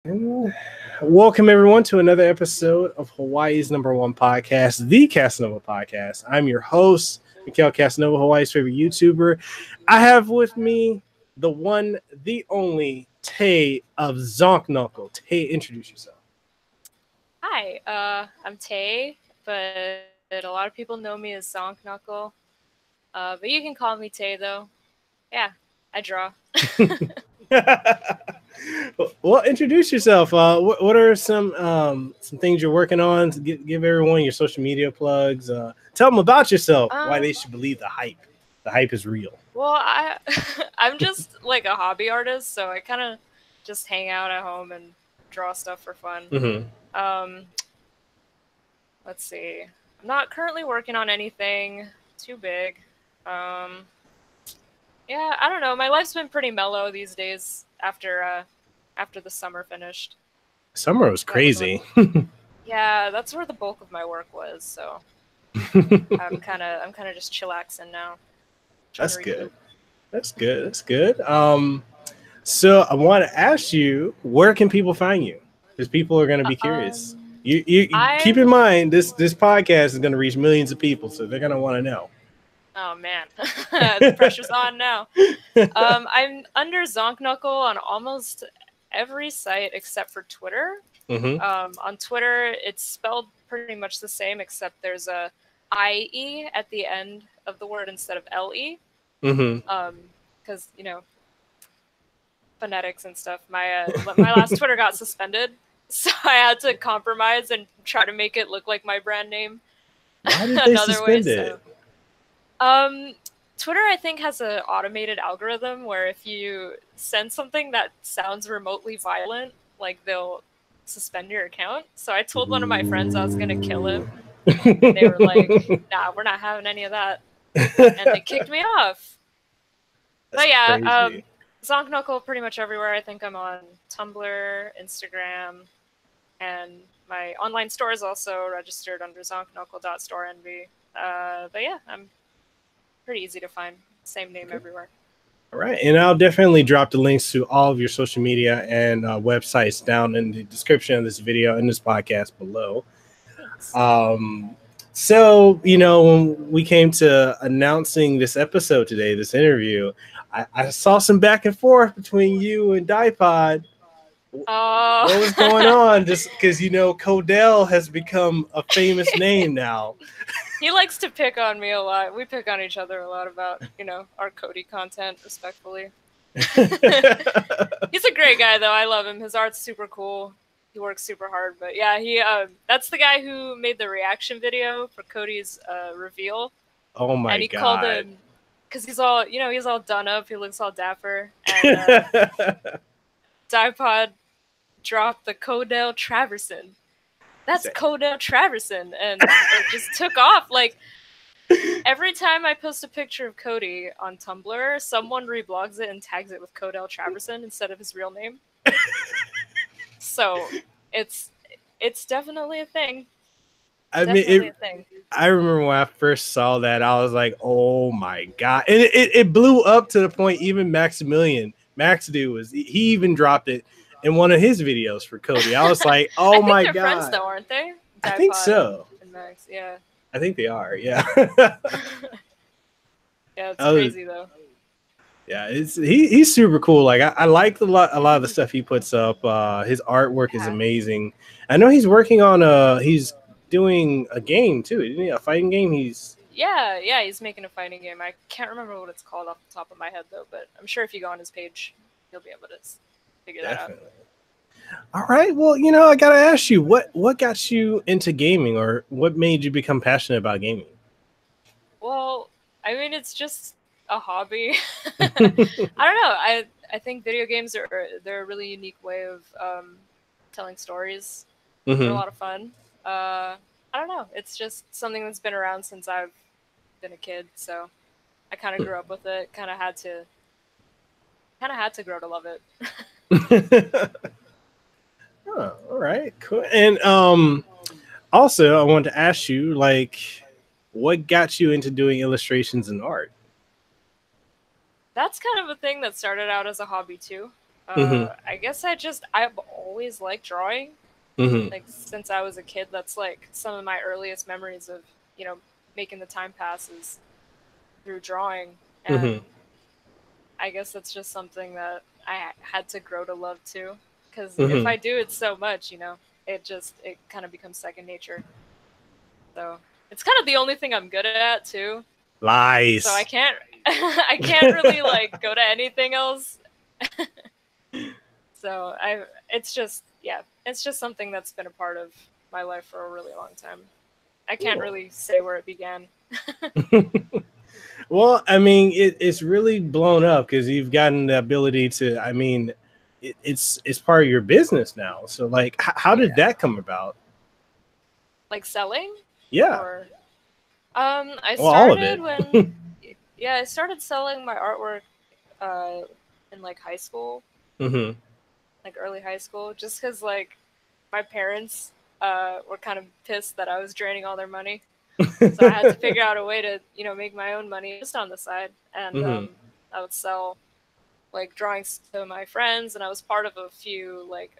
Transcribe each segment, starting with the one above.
And welcome everyone to another episode of Hawaii's #1 podcast, the Kasanova podcast. I'm your host, Mekel Kasanova, Hawaii's favorite YouTuber. I have with me the one, the only Tei of Zonknuckle. Tei, introduce yourself. Hi, I'm Tei, but a lot of people know me as Zonknuckle. But you can call me Tei though. Yeah, I draw. Well, introduce yourself. What are some things you're working on? Give everyone your social media plugs. Tell them about yourself. Why they should believe the hype. The hype is real. Well, I'm just like a hobby artist, so I kind of just hang out at home and draw stuff for fun. Mm-hmm. Let's see. I'm not currently working on anything too big. Yeah, I don't know. My life's been pretty mellow these days after the summer finished. Summer was crazy. Yeah, that's where the bulk of my work was. So I'm kind of just chillaxing now. That's good. That's good. That's good. So I want to ask you, where can people find you? Because people are going to be curious. You keep in mind this podcast is going to reach millions of people, so they're going to want to know. Oh man, the pressure's on now. I'm under Zonknuckle on almost every site except for Twitter. Mm-hmm. On Twitter, it's spelled pretty much the same, except there's a IE at the end of the word instead of LE. Mm-hmm. Because phonetics and stuff. My last Twitter got suspended, so I had to compromise and try to make it look like my brand name. Why did they suspend it? Twitter, I think, has an automated algorithm where if you send something that sounds remotely violent, like they'll suspend your account. So I told one of my friends I was gonna kill him. And they were like, "Nah, we're not having any of that," and they kicked me off. But yeah, Zonknuckle pretty much everywhere. I think I'm on Tumblr, Instagram, and my online store is also registered under zonknuckle.storeenvy. But yeah, I'm pretty easy to find. Same name everywhere. All right. And I'll definitely drop the links to all of your social media and websites down in the description of this video and this podcast below. Thanks. So, when we came to announcing this episode today, this interview, I saw some back and forth between you and Dipod. Oh. What was going on? Just because, Codell has become a famous name now. He likes to pick on me a lot. We pick on each other a lot about, our Cody content, respectfully. He's a great guy, though. I love him. His art's super cool. He works super hard. But yeah, that's the guy who made the reaction video for Cody's reveal. Oh my god. And he called him, because he's all, he's all done up. He looks all dapper. And Dipod dropped the Codell Traverson. That's Codell Traverson, and it just took off. Like, every time I post a picture of Cody on Tumblr, someone reblogs it and tags it with Codell Traverson instead of his real name. So it's definitely a thing. I remember when I first saw that, I was like, "Oh my god!" And it blew up to the point even Maximilian he even dropped it in one of his videos for Cody. I was like, "Oh my god!" They're friends, though, aren't they? I think so. And Max, yeah. I think they are. Yeah. Yeah, it's crazy though. Yeah, he's super cool. Like I like a lot of the stuff he puts up. His artwork is amazing. I know he's working on he's doing a game too, isn't he? A fighting game. He's making a fighting game. I can't remember what it's called off the top of my head though, but I'm sure if you go on his page, you'll be able to figure that out. All right. Well, I gotta ask you, what got you into gaming, or what made you become passionate about gaming? Well, I mean, it's just a hobby. I don't know. I think video games they're a really unique way of telling stories. Mm-hmm. They're a lot of fun. I don't know. It's just something that's been around since I've been a kid, so I kind of grew up with it. Kind of had to grow to love it. Oh, all right, cool. And also, I wanted to ask you, like, what got you into doing illustrations and art? That's kind of a thing that started out as a hobby too. I guess I've always liked drawing. Like since I was a kid, that's like some of my earliest memories of, making the time passes through drawing. And I guess that's just something that I had to grow to love too. Because if I do it so much, it kind of becomes second nature. So it's kind of the only thing I'm good at too. Lies. So I can't I can't really like go to anything else. So it's just something that's been a part of my life for a really long time. I can't really say where it began. Well, I mean, it's really blown up because you've gotten the ability to. I mean, it's part of your business now. So, like, how did that come about? Like selling? Yeah. Or, I started when. Yeah, I started selling my artwork in like high school. Like early high school, just because like my parents were kind of pissed that I was draining all their money. So I had to figure out a way to, make my own money just on the side. And I would sell like drawings to my friends, and I was part of a few like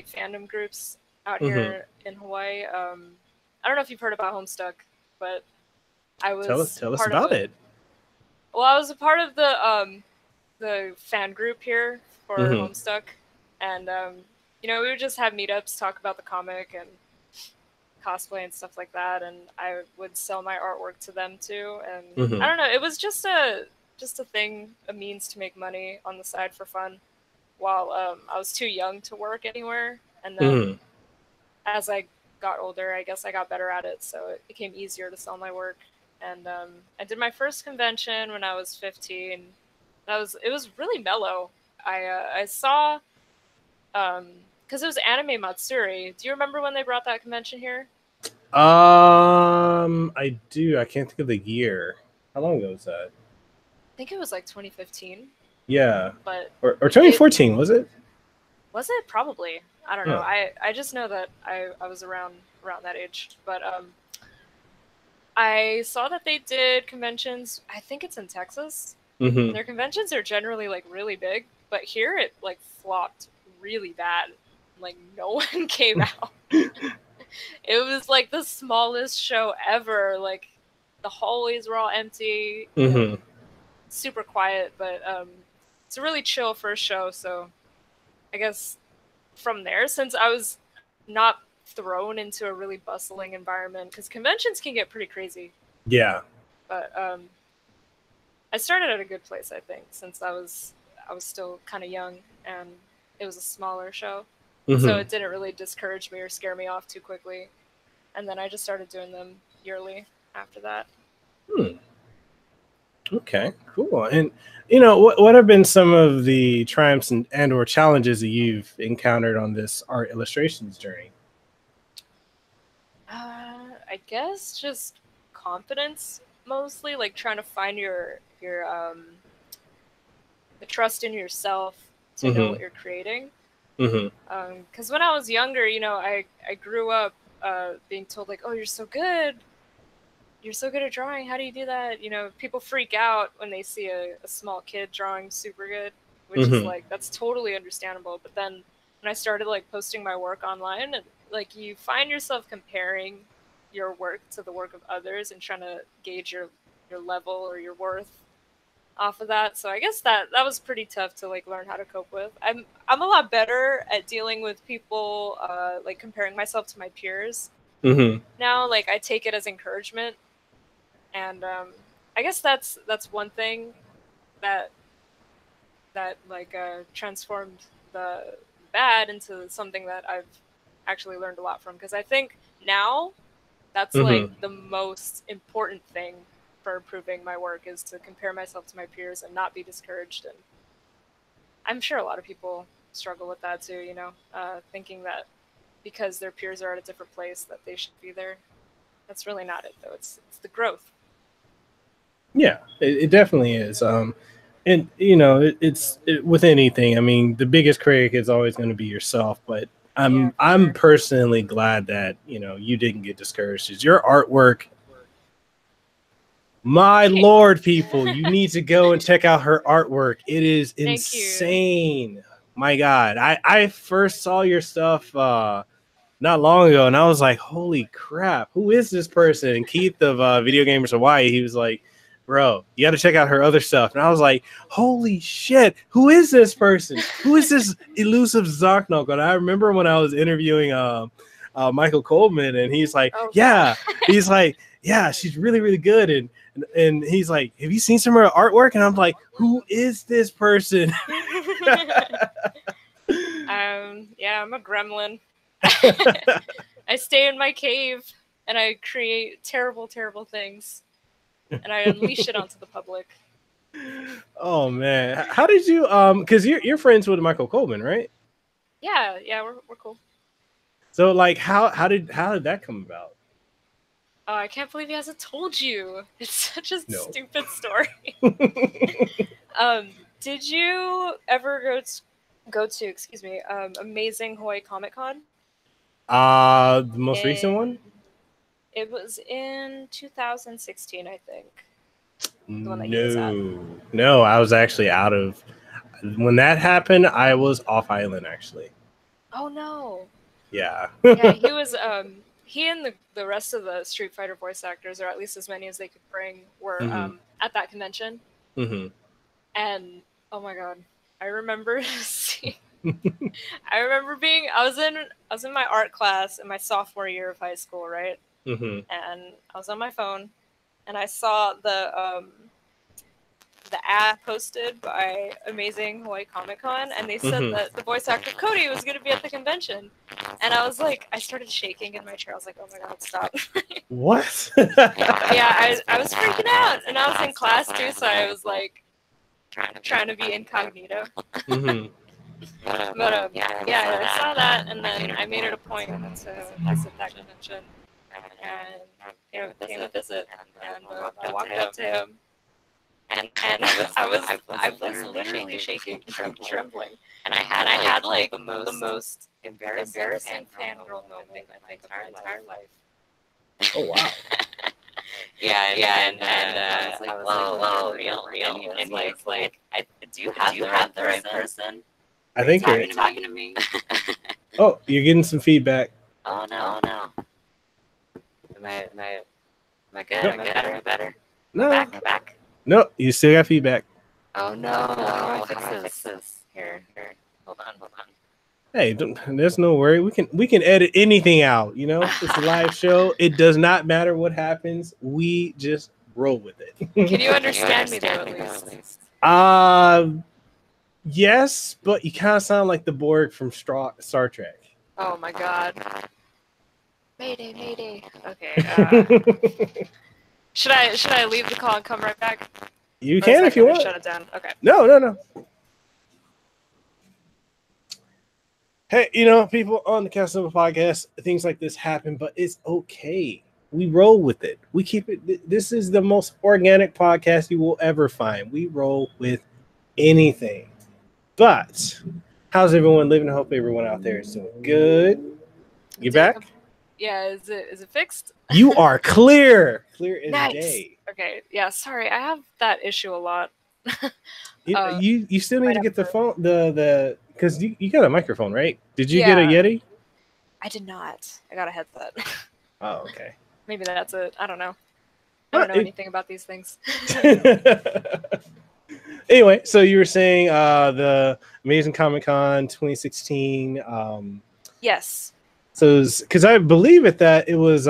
fandom groups out here in Hawaii. I don't know if you've heard about Homestuck, but I was tell us about it. Well, I was a part of the fan group here for Homestuck, and we would just have meetups, talk about the comic and cosplay and stuff like that, and I would sell my artwork to them too. And I don't know, it was just a thing, a means to make money on the side for fun, while I was too young to work anywhere. And then as I got older, I guess I got better at it, so it became easier to sell my work. And I did my first convention when I was 15. It was really mellow. I saw because it was Anime Matsuri. Do you remember when they brought that convention here? I do. I can't think of the year. How long ago was that? I think it was like 2015. Yeah. But or 2014, was it? Was it? Probably. I don't know. I just know that I was around that age. But I saw that they did conventions. I think it's in Texas. Their conventions are generally like really big, but here it like flopped really bad. Like no one came out. It was like the smallest show ever. Like the hallways were all empty, super quiet. But it's a really chill first show. So I guess from there, since I was not thrown into a really bustling environment, because conventions can get pretty crazy. Yeah. But I started at a good place, I think, since I was still kind of young and it was a smaller show. So it didn't really discourage me or scare me off too quickly. And then I just started doing them yearly after that. Okay, cool. And what have been some of the triumphs and or challenges that you've encountered on this art illustrations journey? I guess just confidence, mostly, like trying to find your the trust in yourself to know what you're creating. Because when I was younger, I grew up being told like, oh, you're so good at drawing, how do you do that? People freak out when they see a small kid drawing super good, which is like, that's totally understandable. But then when I started like posting my work online, and like you find yourself comparing your work to the work of others and trying to gauge your level or your worth off of that. So I guess that was pretty tough to like learn how to cope with. I'm a lot better at dealing with people like comparing myself to my peers now. Like I take it as encouragement, and I guess that's one thing that like transformed the bad into something that I've actually learned a lot from, because I think now that's like the most important thing for improving my work, is to compare myself to my peers and not be discouraged. And I'm sure a lot of people struggle with that too, thinking that because their peers are at a different place that they should be there. That's really not it, though. It's the growth. Yeah, it definitely is. And it's with anything. I mean, the biggest critic is always going to be yourself. But I'm personally glad that you didn't get discouraged. Is your artwork My lord, people, you need to go and check out her artwork. It is Thank you. insane. My God. I first saw your stuff not long ago, and I was like, holy crap, who is this person? And Keith of Video Gamers Hawaii, he was like, bro, you got to check out her other stuff. And I was like, holy shit, who is this person? Who is this elusive Zonknuckle? And I remember when I was interviewing Michael Coleman, and he's like, he's like, yeah, she's really, really good. And he's like, have you seen some of her artwork? And I'm like, who is this person? Yeah, I'm a gremlin. I stay in my cave and I create terrible, terrible things, and I unleash it onto the public. Oh man, how did you because you're friends with Michael Coleman, right? Yeah, we're cool. So like how did that come about? Oh, I can't believe he hasn't told you. It's such a stupid story. Did you ever go to Amazing Hawaii Comic Con? The most recent one? It was in 2016, I think. The one that No. he was at. No, I was actually out of when that happened, I was off island actually. Oh no. Yeah. Yeah, he was he and the rest of the Street Fighter voice actors, or at least as many as they could bring, were at that convention. Mm-hmm. And oh my god, I remember I was in my art class in my sophomore year of high school, right? Mm-hmm. And I was on my phone, and I saw the ad posted by Amazing Hawaii Comic Con, and they said that the voice actor Cody was going to be at the convention. And I was like, I started shaking in my chair. I was like, oh my god, stop. What? Yeah, I was freaking out, and I was in class too, so I was like trying to be incognito. Mm-hmm. But I saw that, and then I made it a point to visit that convention, and came to visit, and I walked up to him, and I was literally shaking from trembling, and I had like the most embarrassing fangirl moment in my entire life. Oh wow. And I was like, whoa, real, and he's like, do you have the right person? I think you're talking to me. Oh, you're getting some feedback. Oh no. Am I good? Nope. Am I better? No. Back. No, you still got feedback. Oh no. How do I fix this? Here. Hold on. Hey, there's no worry. We can edit anything out. You know, it's a live show. It does not matter what happens. We just roll with it. Can you understand me though, at least? Yes, but you kind of sound like the Borg from Star Trek. Oh my god. Mayday. Okay. Should I leave the call and come right back? You can if you want. Shut it down. Okay. No. Hey, you know, people on the Kasanova podcast, things like this happen, but it's okay. We roll with it. We keep it. This is the most organic podcast you will ever find. We roll with anything. But how's everyone living? I hope everyone out there is doing good. You back? Yeah, is it fixed? You are clear. Clear as day. Okay, yeah, sorry. I have that issue a lot. You still need to get the phone, the because you got a microphone, right? Did you get a Yeti? I did not. I got a headset. Oh, okay. Maybe that's it. I don't know. I don't know anything about these things. Anyway, so you were saying the Amazing Comic Con 2016. Yes. So, because I believe that it was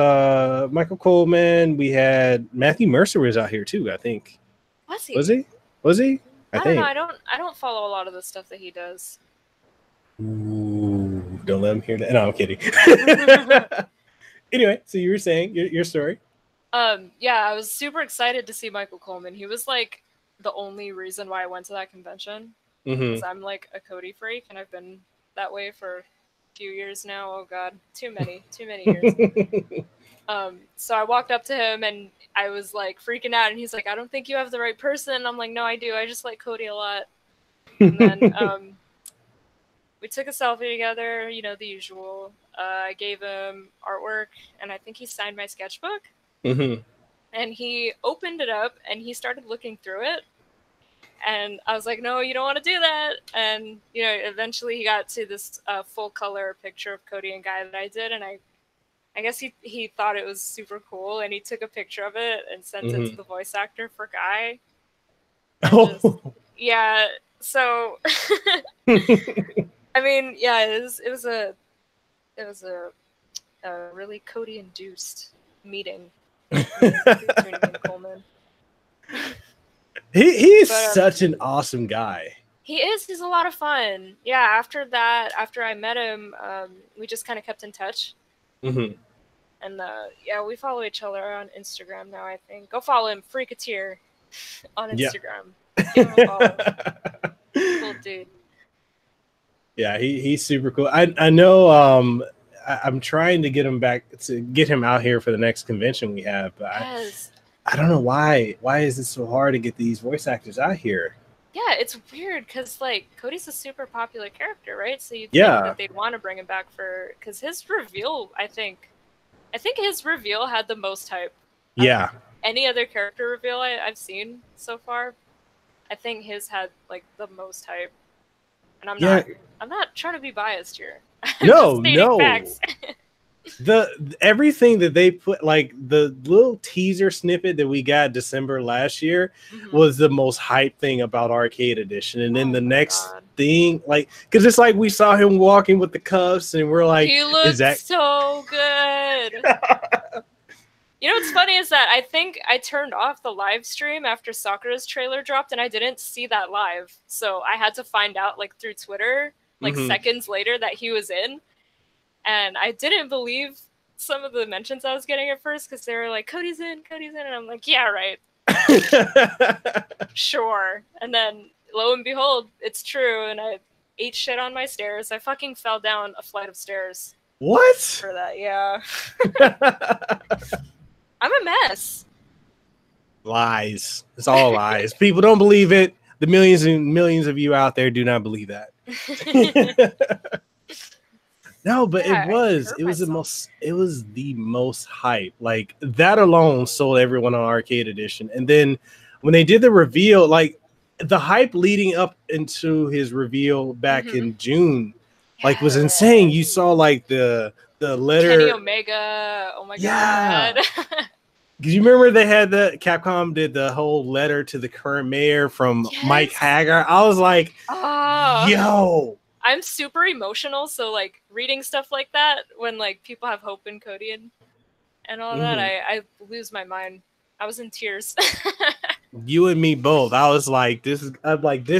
Michael Coleman. We had Matthew Mercer was out here too. I think. Was he? Was he? I don't know. I don't follow a lot of the stuff that he does. Ooh, don't let him hear that. No, I'm kidding. Anyway, so you were saying your story. Yeah, I was super excited to see Michael Coleman. He was like the only reason why I went to that convention. Because I'm like a Cody freak, and I've been that way for a few years now. Oh god, too many years. So I walked up to him and I was like freaking out, and he's like, I don't think you have the right person. I'm like, no, I do. I just like Cody a lot. And then we took a selfie together, you know, the usual. I gave him artwork, and I think he signed my sketchbook. And and he opened it up and he started looking through it. And I was like, no, you don't want to do that. And, you know, eventually he got to this full color picture of Cody and Guy that I did. And I guess he thought it was super cool. And he took a picture of it and sent it to the voice actor for Guy. And just, yeah. So, I mean, yeah, it was a really Cody induced meeting between me and Coleman. He's such an awesome guy. He is. He's a lot of fun. Yeah, after I met him, we just kind of kept in touch. And yeah, we follow each other on Instagram now, I think. Go follow him, Freakateer, on Instagram. Give him a follow. Cool dude. Yeah, he's super cool. I know I'm trying to get him out here for the next convention we have, but I don't know why. Why is it so hard to get these voice actors out here? Yeah, it's weird because like Cody's a super popular character, right? So you think that they'd want to bring him back because his reveal, I think his reveal had the most hype. Yeah. Any other character reveal I've seen so far, I think his had like the most hype. And I'm not trying to be biased here. No. Everything that they put, like the little teaser snippet that we got December last year was the most hype thing about Arcade Edition. And then the next thing, like, because it's like we saw him walking with the cuffs and we're like, he looks so good. You know what's funny is that I think I turned off the live stream after Sakura's trailer dropped and I didn't see that live. So I had to find out like through Twitter like seconds later that he was in. And I didn't believe some of the mentions I was getting at first because they were like, Cody's in. And I'm like, yeah, right. Sure. And then lo and behold, it's true. And I ate shit on my stairs. I fucking fell down a flight of stairs. What? For that, yeah. I'm a mess. Lies. It's all lies. People don't believe it. The millions and millions of you out there do not believe that. No, but it was the most hype. Like that alone sold everyone on Arcade Edition. And then when they did the reveal, like the hype leading up into his reveal back in June, like was insane. You saw like the letter Kenny Omega. Oh my god. Because you remember they had Capcom did the whole letter to the current mayor from Mike Hagar. I was like, yo. I'm super emotional, so like reading stuff like that when like people have hope in Cody and all that, I lose my mind. I was in tears. You and me both. I was like, this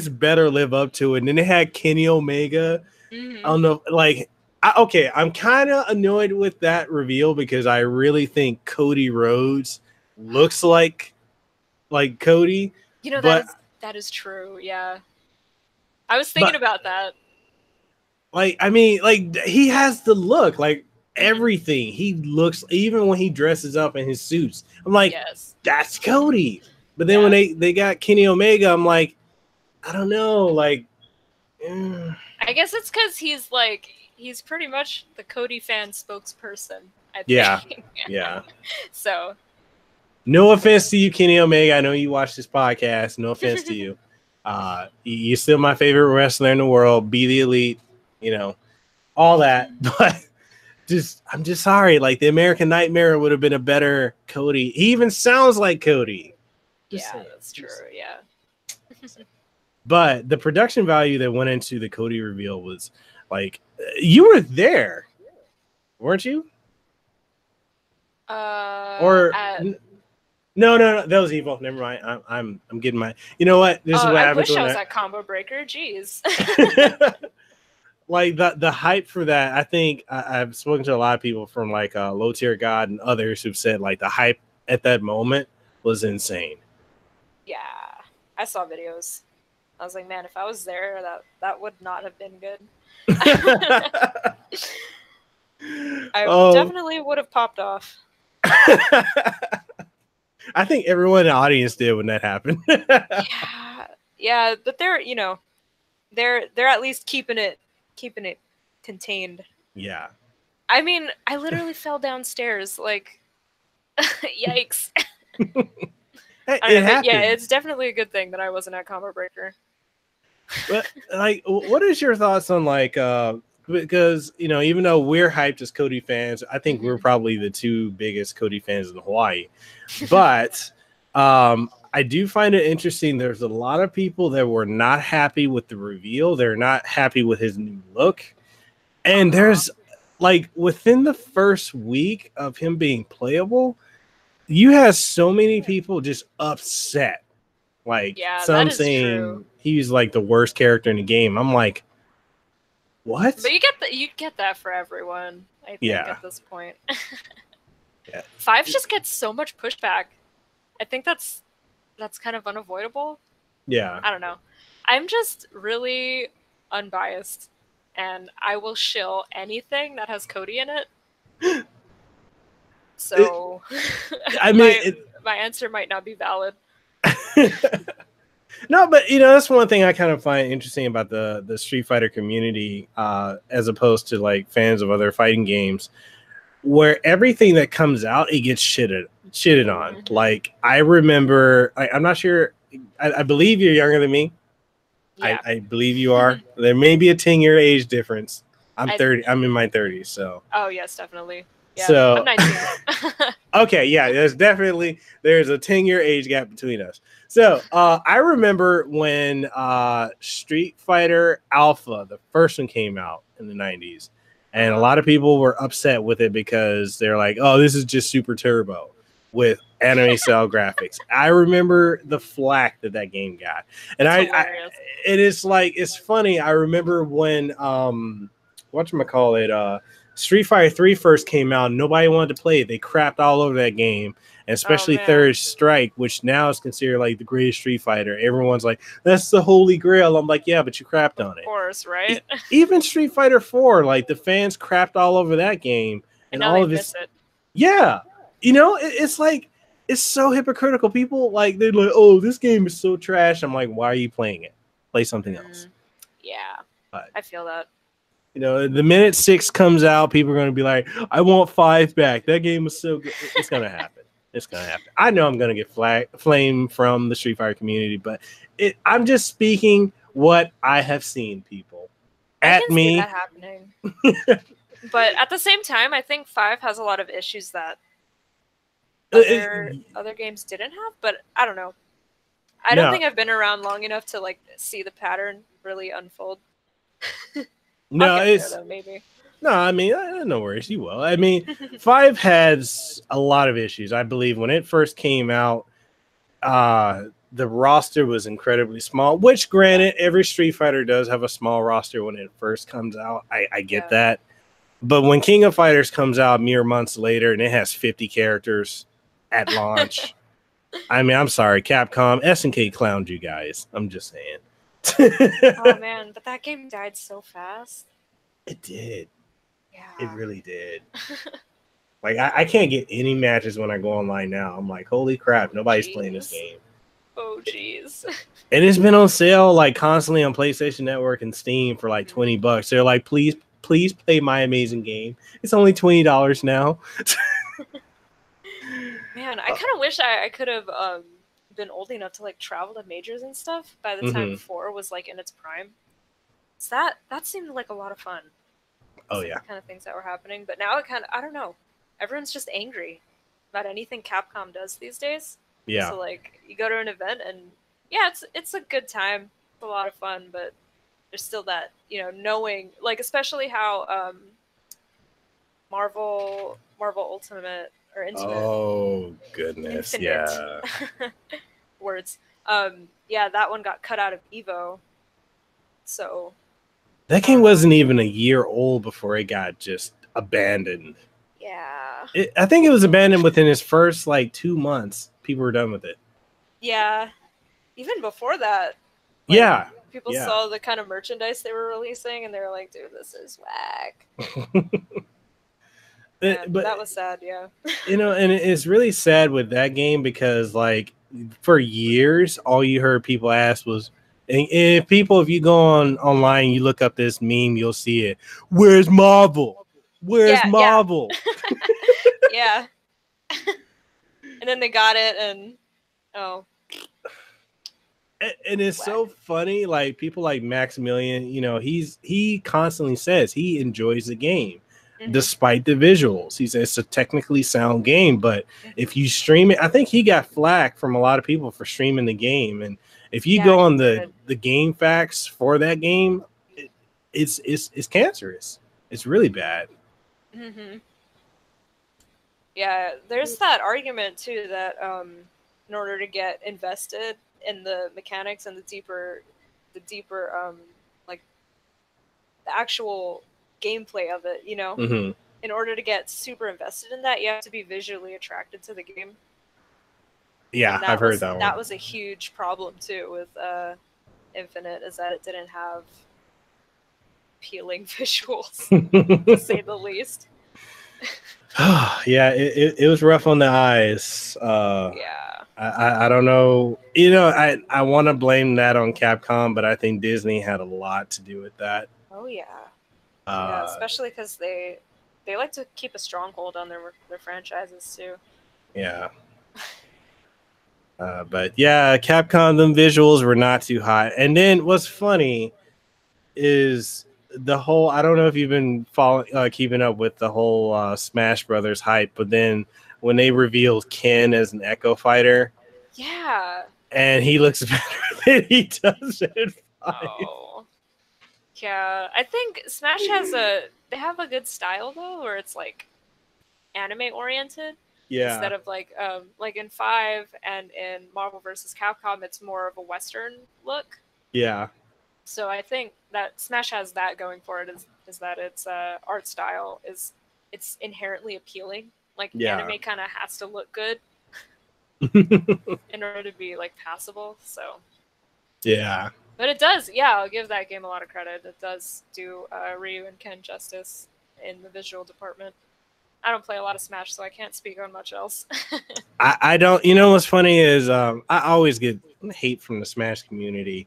better live up to it. And then they had Kenny Omega. I don't know, like, I'm kind of annoyed with that reveal because I really think Cody Rhodes looks like Cody. You know, that is true. Yeah, I was thinking about that. Like, I mean, like he has the look, like everything. He looks, even when he dresses up in his suits. I'm like, that's Cody. But then when they got Kenny Omega, I'm like, I don't know, like. I guess it's because he's pretty much the Cody fan spokesperson. I think. Yeah. So. No offense to you, Kenny Omega. I know you watch this podcast. No offense to you. You're still my favorite wrestler in the world. Be the elite. You know, all that, but I'm just sorry. Like the American Nightmare would have been a better Cody. He even sounds like Cody. That's true. Yeah. But the production value that went into the Cody reveal was like, you were there, weren't you? No, that was evil. Never mind. I'm getting my. You know what? This is what I happens. Wish I was at Combo Breaker. Jeez. Like the hype for that, I think I've spoken to a lot of people from like Low Tier God and others who've said like the hype at that moment was insane. Yeah, I saw videos. I was like, man, if I was there, that would not have been good. I definitely would have popped off. I think everyone in the audience did when that happened. Yeah, but they're at least keeping it contained. Yeah. I mean, I literally fell downstairs. Like, yikes. It happened. Yeah, it's definitely a good thing that I wasn't at Combo Breaker. But like, what is your thoughts on like because even though we're hyped as Cody fans, I think we're probably the two biggest Cody fans in Hawaii. But I do find it interesting. There's a lot of people that were not happy with the reveal. They're not happy with his new look. And there's like within the first week of him being playable, you have so many people just upset. Like some saying he's like the worst character in the game. I'm like, what? But you get that for everyone, I think, at this point. Yeah. 5 just gets so much pushback. I think that's kind of unavoidable. Yeah. I don't know. I'm just really unbiased, and I will shill anything that has Cody in it. So, I mean, my answer might not be valid. No, but that's one thing I kind of find interesting about the Street Fighter community, as opposed to like fans of other fighting games, where everything that comes out, it gets shitted on. Like I remember, I'm not sure. I believe you're younger than me. Yeah. I believe you are. There may be a 10-year age difference. I'm 30. I'm in my 30s, so. Oh yes, definitely. Yeah, so I'm 19. Okay, yeah, there's a 10-year age gap between us. So I remember when Street Fighter Alpha, the first one, came out in the 90s, and a lot of people were upset with it because they're like, oh, this is just Super Turbo with anime style graphics. I remember the flack that game got. And it's funny. I remember when whatchamacallit, Street Fighter 3 first came out, nobody wanted to play it. They crapped all over that game, and especially Third Strike, which now is considered like the greatest Street Fighter. Everyone's like, that's the holy grail. I'm like, yeah, but you crapped on it. Of course, right? Even Street Fighter 4, like the fans crapped all over that game, and all of it. Yeah, it's like it's so hypocritical. People like they're like, oh, this game is so trash. I'm like, why are you playing it? Play something else. Yeah, I feel that. The minute 6 comes out, people are going to be like, I want 5 back. That game was so good. It's going to happen. It's going to happen. I know I'm going to get flamed from the Street Fighter community, but I'm just speaking what I have seen, people. I can see that happening. But at the same time, I think 5 has a lot of issues that other games didn't have, but I don't know. I don't think I've been around long enough to like see the pattern really unfold. No, maybe. No, I mean, no worries. You will. I mean, 5 has a lot of issues. I believe when it first came out, the roster was incredibly small, which granted, every Street Fighter does have a small roster when it first comes out. I get that. But when King of Fighters comes out mere months later and it has 50 characters at launch, I mean, I'm sorry, Capcom, SNK clowned you guys. I'm just saying. Oh man, but that game died so fast. It did. Yeah. It really did. Like I can't get any matches when I go online now. I'm like, holy crap, nobody's playing this game. Oh jeez. And it's been on sale like constantly on PlayStation Network and Steam for like $20. They're like, please play My Amazing Game. It's only $20 now. Man, I kind of wish I could have been old enough to like travel to majors and stuff by the time 4 was like in its prime. So that seemed like a lot of fun. Oh yeah, kind of things that were happening, but now it kind of, I don't know, everyone's just angry about anything Capcom does these days. Yeah. So like you go to an event and yeah, it's a good time, it's a lot of fun, but there's still that knowing, like especially how Marvel Ultimate or Intimate. Oh goodness, Infinite. yeah. Words. Yeah, that one got cut out of Evo. So that game wasn't even a year old before it got just abandoned. Yeah. I think it was abandoned within its first like 2 months. People were done with it. Yeah. Even before that. Like, people saw the kind of merchandise they were releasing and they were like, dude, this is whack. But that was sad, yeah. And it's really sad with that game because like for years all you heard people ask was, and if you go online, you look up this meme, you'll see it. Where's Marvel? Where's Marvel? Yeah. And And then they got it, and oh. And it's so funny, like people like Maximilian, you know, he constantly says he enjoys the game despite the visuals. He says it's a technically sound game, but if you stream it, I think he got flack from a lot of people for streaming the game. And if you go on the game facts for that game, it's cancerous. It's really bad. Yeah, there's that argument too that in order to get invested in the mechanics and the deeper like the actual gameplay of it, you know, in order to get super invested in that, you have to be visually attracted to the game. Yeah, I've heard that one. That was a huge problem too with Infinite, is that it didn't have appealing visuals, to say the least. Yeah, it was rough on the eyes. Yeah. I don't know. You know, I want to blame that on Capcom, but I think Disney had a lot to do with that. Oh yeah. Yeah, especially because they like to keep a stronghold on their franchises too. Yeah. But yeah, Capcom, them visuals were not too hot. And then what's funny is the whole, I don't know if you've been keeping up with the whole Smash Brothers hype, but then when they revealed Ken as an Echo Fighter, yeah, and he looks better than he does in 5. Oh. Yeah, I think Smash they have a good style though, where it's like anime oriented. Yeah. Instead of like in 5 and in Marvel vs. Capcom, it's more of a Western look. Yeah. So I think that Smash has that going for it, is that its art style it's inherently appealing. Like anime kind of has to look good in order to be like passable. So yeah, but it does. Yeah, I'll give that game a lot of credit. It does do Ryu and Ken justice in the visual department. I don't play a lot of Smash, so I can't speak on much else. I don't. You know what's funny is I always get hate from the Smash community.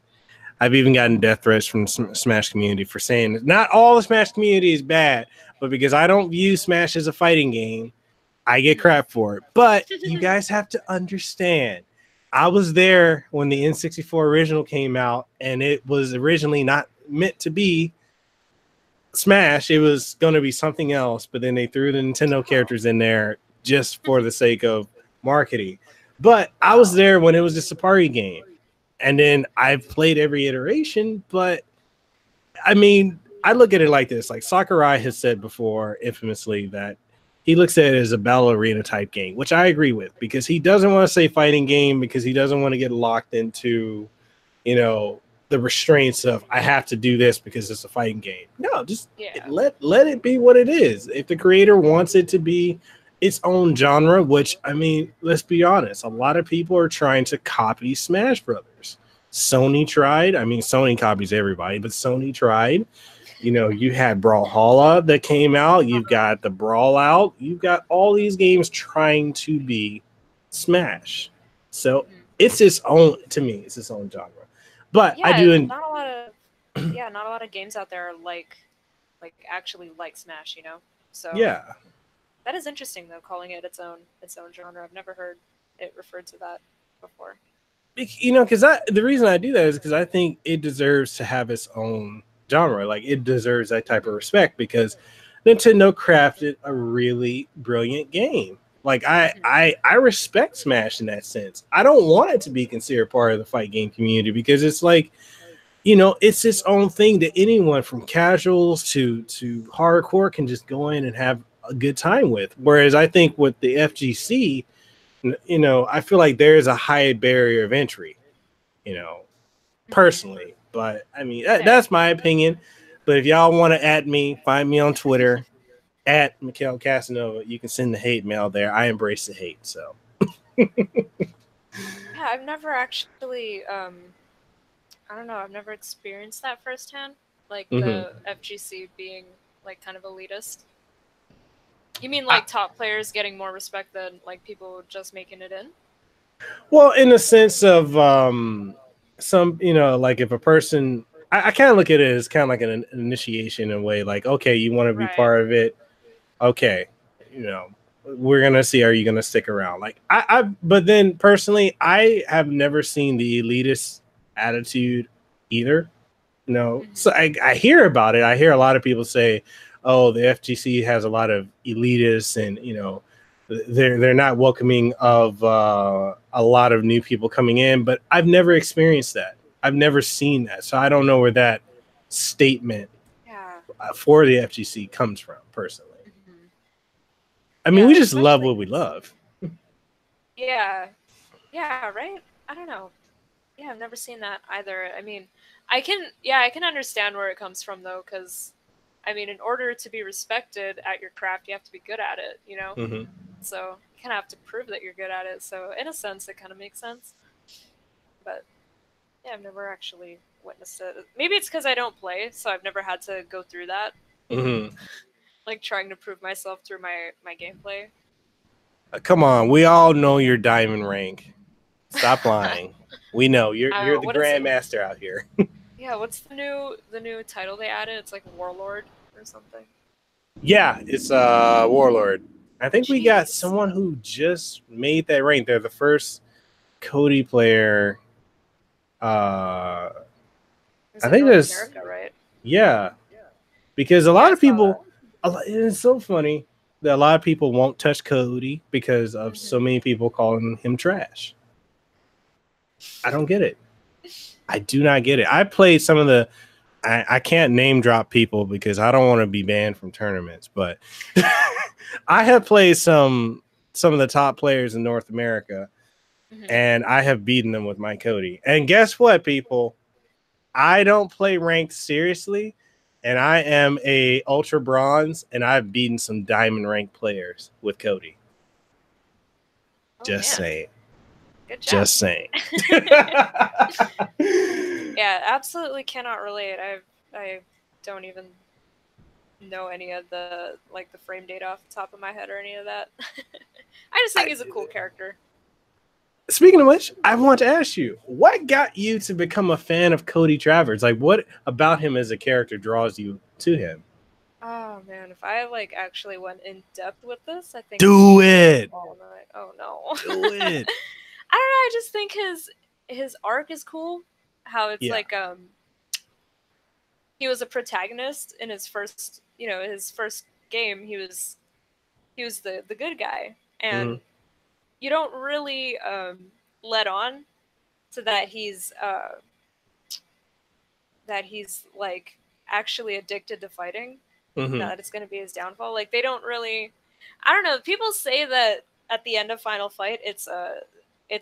I've even gotten death threats from the Smash community for saying not all the Smash community is bad, but because I don't view Smash as a fighting game, I get crap for it. But you guys have to understand, I was there when the N64 original came out, and it was originally not meant to be Smash. It was going to be something else, but then they threw the Nintendo characters in there just for the sake of marketing. But I was there when it was just a party game. And then I've played every iteration, but I mean, I look at it like this. Like Sakurai has said before, infamously, that he looks at it as a battle arena type game, which I agree with, because he doesn't want to say fighting game because he doesn't want to get locked into, you know, the restraints of I have to do this because it's a fighting game. No, just let it be what it is. If the creator wants it to be its own genre, which, I mean, let's be honest, a lot of people are trying to copy Smash Brothers. Sony tried. I mean, Sony copies everybody, but Sony tried. You know, you had Brawlhalla that came out. You've got the Brawl Out. You've got all these games trying to be Smash. So it's its own, to me, it's its own genre. But yeah, I do. Not a lot of games out there are like actually like Smash, you know. So yeah, that is interesting though, calling it its own genre. I've never heard it referred to that before. You know, because the reason I do that is because I think it deserves to have its own genre. Like, it deserves that type of respect because Nintendo crafted a really brilliant game. Like, I respect Smash in that sense. I don't want it to be considered part of the fight game community because it's like, you know, it's its own thing that anyone from casuals to hardcore can just go in and have a good time with. Whereas I think with the FGC, you know, I feel like there is a high barrier of entry, you know, personally. But I mean, that's my opinion. But if y'all want to add me, find me on Twitter at Mekel Kasanova. You can send the hate mail there. I embrace the hate. So yeah, I've never actually I don't know, I've never experienced that firsthand, like the FGC being like kind of elitist. You mean like top players getting more respect than like people just making it in? Well, in the sense of some, you know, like if a person, I kind of look at it as kind of like an initiation in a way, like, okay, you want to be part of it. Okay. You know, we're gonna see, are you gonna stick around? Like but then personally, I have never seen the elitist attitude either. No, so I hear about it. I hear a lot of people say, "Oh, the FGC has a lot of elitists, and they're not welcoming of a lot of new people coming in." But I've never experienced that. I've never seen that, so I don't know where that statement for the FGC comes from. Personally, I mean, we just love what we love. Yeah, right. I don't know. Yeah, I've never seen that either. I mean, I can understand where it comes from though, because I mean, in order to be respected at your craft, you have to be good at it, you know? So you kind of have to prove that you're good at it. So in a sense, it kind of makes sense. But yeah, I've never actually witnessed it. Maybe it's because I don't play, so I've never had to go through that. Like trying to prove myself through my gameplay. Come on, we all know your diamond rank. Stop lying. We know you're the grandmaster out here. Yeah, what's the new title they added? It's like Warlord or something. Yeah, it's Warlord. I think we got someone who just made that rank. They're the first Cody player. I think there's America, right? Yeah, because a lot of people. It's so funny that a lot of people won't touch Cody because of so many people calling him trash. I don't get it. I do not get it. I played some of the. I can't name drop people because I don't want to be banned from tournaments, but I have played some of the top players in North America, and I have beaten them with my Cody. And guess what, people? I don't play ranked seriously, and I am a ultra bronze, and I've beaten some diamond ranked players with Cody. Just saying. Good job. Just saying. Yeah, absolutely cannot relate. I don't even know any of the the frame data off the top of my head or any of that. I just think he's a cool character. Speaking of which, I want to ask you, what got you to become a fan of Cody Travers? Like, what about him as a character draws you to him? Oh man, if I actually went in depth with this, I think do it. All night. Oh no. Do it. I don't know. I just think his arc is cool. How it's he was a protagonist in his first game. He was the good guy, and you don't really let on to that he's like actually addicted to fighting. That it's going to be his downfall. Like they don't really. I don't know. People say that at the end of Final Fight, it's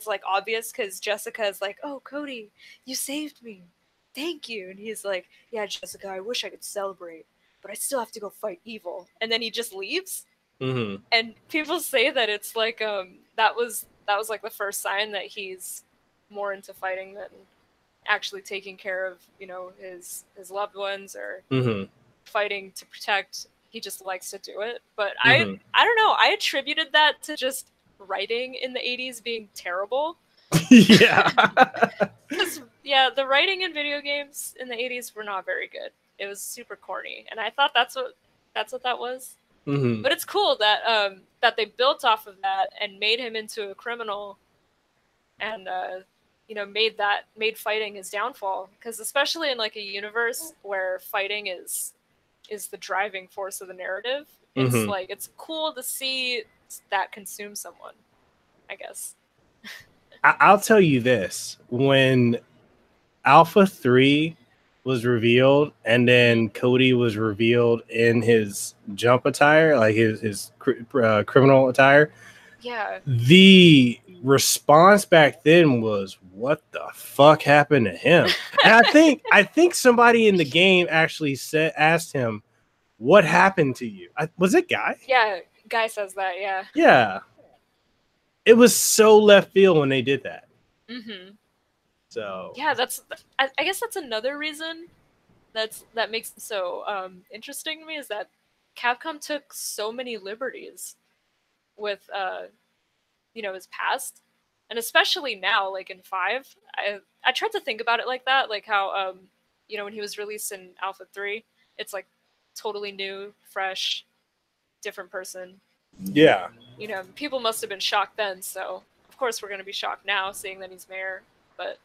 like obvious because Jessica is like, "Oh, Cody, you saved me, thank you," and he's like, "Yeah, Jessica, I wish I could celebrate, but I still have to go fight evil," and then he just leaves. And people say that it's like that was like the first sign that he's more into fighting than actually taking care of his loved ones or fighting to protect. He just likes to do it. But I don't know. I attributed that to just writing in the 80s being terrible. Yeah. Because the writing in video games in the 80s were not very good. It was super corny, and I thought that's what that was. But it's cool that that they built off of that and made him into a criminal, and made fighting his downfall. Because especially in like a universe where fighting is the driving force of the narrative, it's like it's cool to see that consume someone, I guess. I'll tell you this: when Alpha 3 was revealed, and then Cody was revealed in his jump attire, like his criminal attire. Yeah. The response back then was, "What the fuck happened to him?" And I think somebody in the game actually asked him, "What happened to you?" Was it Guy? Yeah, Guy says that. Yeah. Yeah. It was so left field when they did that. So yeah, I guess that's another reason that makes it so interesting to me, is that Capcom took so many liberties with his past, and especially now, like in 5, I tried to think about it like that, like how when he was released in Alpha 3, it's like totally new, fresh, different person. Yeah. You know, people must have been shocked then, so of course we're going to be shocked now seeing that he's mayor. But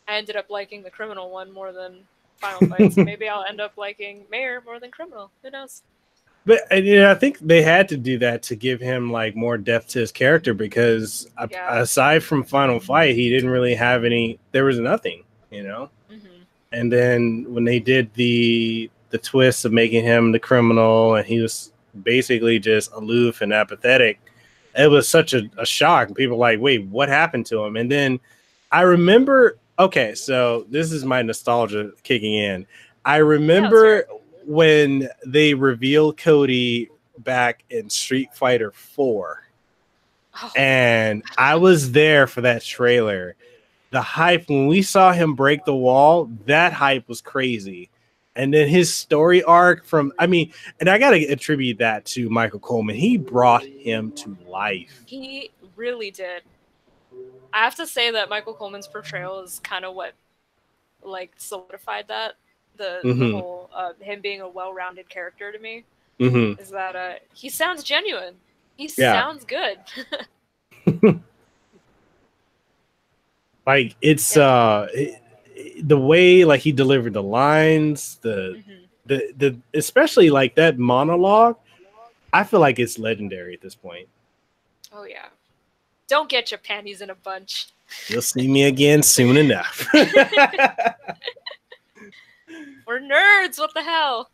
I ended up liking the criminal one more than Final Fight, so maybe I'll end up liking mayor more than criminal. Who knows? But you know, I think they had to do that to give him like more depth to his character because aside from Final Fight, he didn't really have any. There was nothing, you know. Mm-hmm. And then when they did the twist of making him the criminal, and he was basically just aloof and apathetic, it was such a shock. People were like, wait, what happened to him? And then I remember. Okay, so this is my nostalgia kicking in. I remember when they revealed Cody back in Street Fighter 4. And I was there for that trailer. The hype, when we saw him break the wall, that hype was crazy. And then his story arc and I got to attribute that to Michael Coleman. He brought him to life. He really did. I have to say that Michael Coleman's portrayal is kind of what like solidified that. The whole him being a well-rounded character to me is that he sounds genuine. He sounds good. Like it's the way like he delivered the lines, the especially like that monologue. I feel like it's legendary at this point. Oh yeah. Don't get your panties in a bunch. You'll see me again soon enough. We're nerds. What the hell?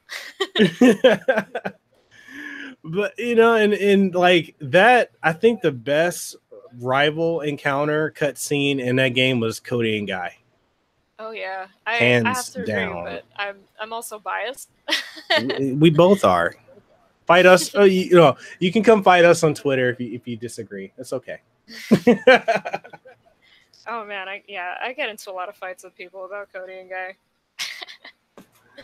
But you know, and like that, I think the best rival encounter cutscene in that game was Cody and Guy. Oh yeah, I have to down. agree, but I'm also biased. we both are. Fight us. Oh, you can come fight us on Twitter if you disagree. It's okay. Oh man, I get into a lot of fights with people about Cody and Guy.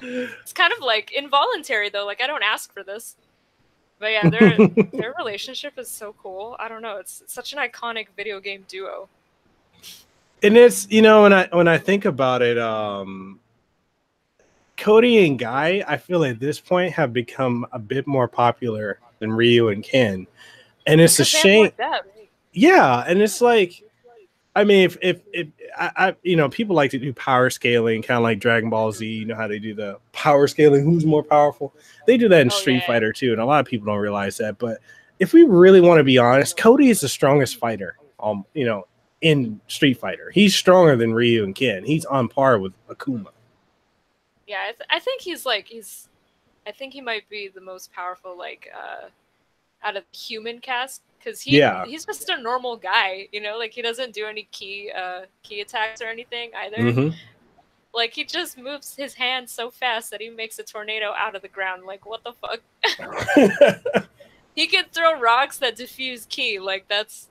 It's kind of like involuntary though. Like I don't ask for this, but yeah, their relationship is so cool. I don't know. It's such an iconic video game duo. And it's when I think about it, Cody and Guy, I feel at this point have become a bit more popular than Ryu and Ken, and it's a shame. Yeah, and it's like, I mean, if people like to do power scaling, kind of like Dragon Ball Z. You know how they do the power scaling, who's more powerful? They do that in Street Fighter too, and a lot of people don't realize that. But if we really want to be honest, Cody is the strongest fighter. In Street Fighter, he's stronger than Ryu and Ken. He's on par with Akuma. Yeah, I think I think he might be the most powerful, like, out of the human cast, because he's just a normal guy, like he doesn't do any key attacks or anything either. Mm-hmm. Like he just moves his hand so fast that he makes a tornado out of the ground. Like what the fuck? He can throw rocks that diffuse ki. Like that's,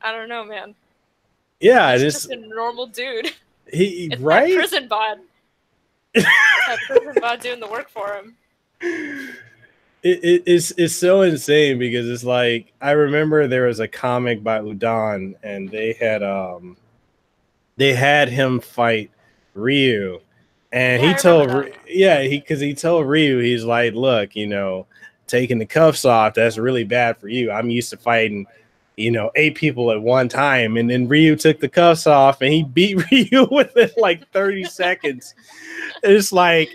I don't know, man. Yeah, he's just a normal dude. It's that prison bod. That prison bod doing the work for him. It's so insane because it's like I remember there was a comic by Udon and they had him fight Ryu, and he told Ryu, he's like, look, taking the cuffs off, that's really bad for you. I'm used to fighting 8 people at one time, and then Ryu took the cuffs off and he beat Ryu within like 30 seconds. It's like,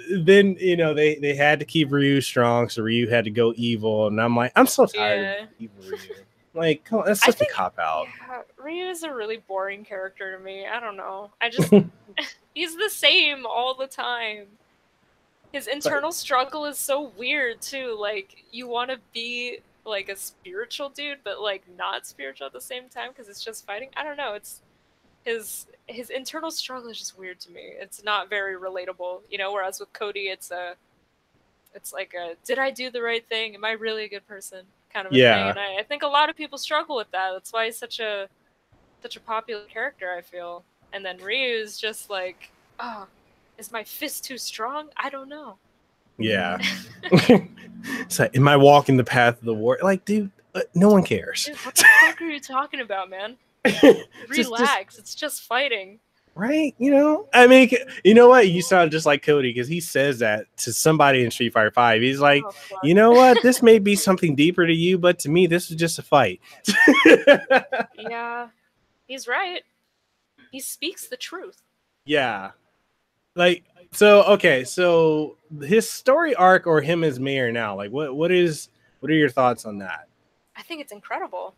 then they had to keep Ryu strong, so Ryu had to go evil, and I'm like, I'm so tired of evil Ryu. Like, come on, that's such a cop out. Yeah, Ryu is a really boring character to me. I don't know. He's the same all the time. His internal struggle is so weird too. Like you want to be like a spiritual dude, but like not spiritual at the same time because it's just fighting. I don't know. It's his internal struggle is just weird to me. It's not very relatable, whereas with Cody it's like a did I do the right thing? Am I really a good person? Kind of a thing. And I think a lot of people struggle with that. That's why he's such a popular character, I feel. And then Ryu's just like, oh, is my fist too strong? I don't know. Yeah. It's like, am I walking the path of the war? Like, dude, no one cares. Dude, what the fuck are you talking about, man? Relax. It's just fighting. Right? You know, I mean, you know what? You sound just like Cody because he says that to somebody in Street Fighter 5. He's like, Oh, fuck. you know what? This may be something deeper to you, but to me, this is just a fight. Yeah, he's right. He speaks the truth. Yeah. Like, so, okay. So his story arc or him as mayor now, like, what are your thoughts on that? I think it's incredible.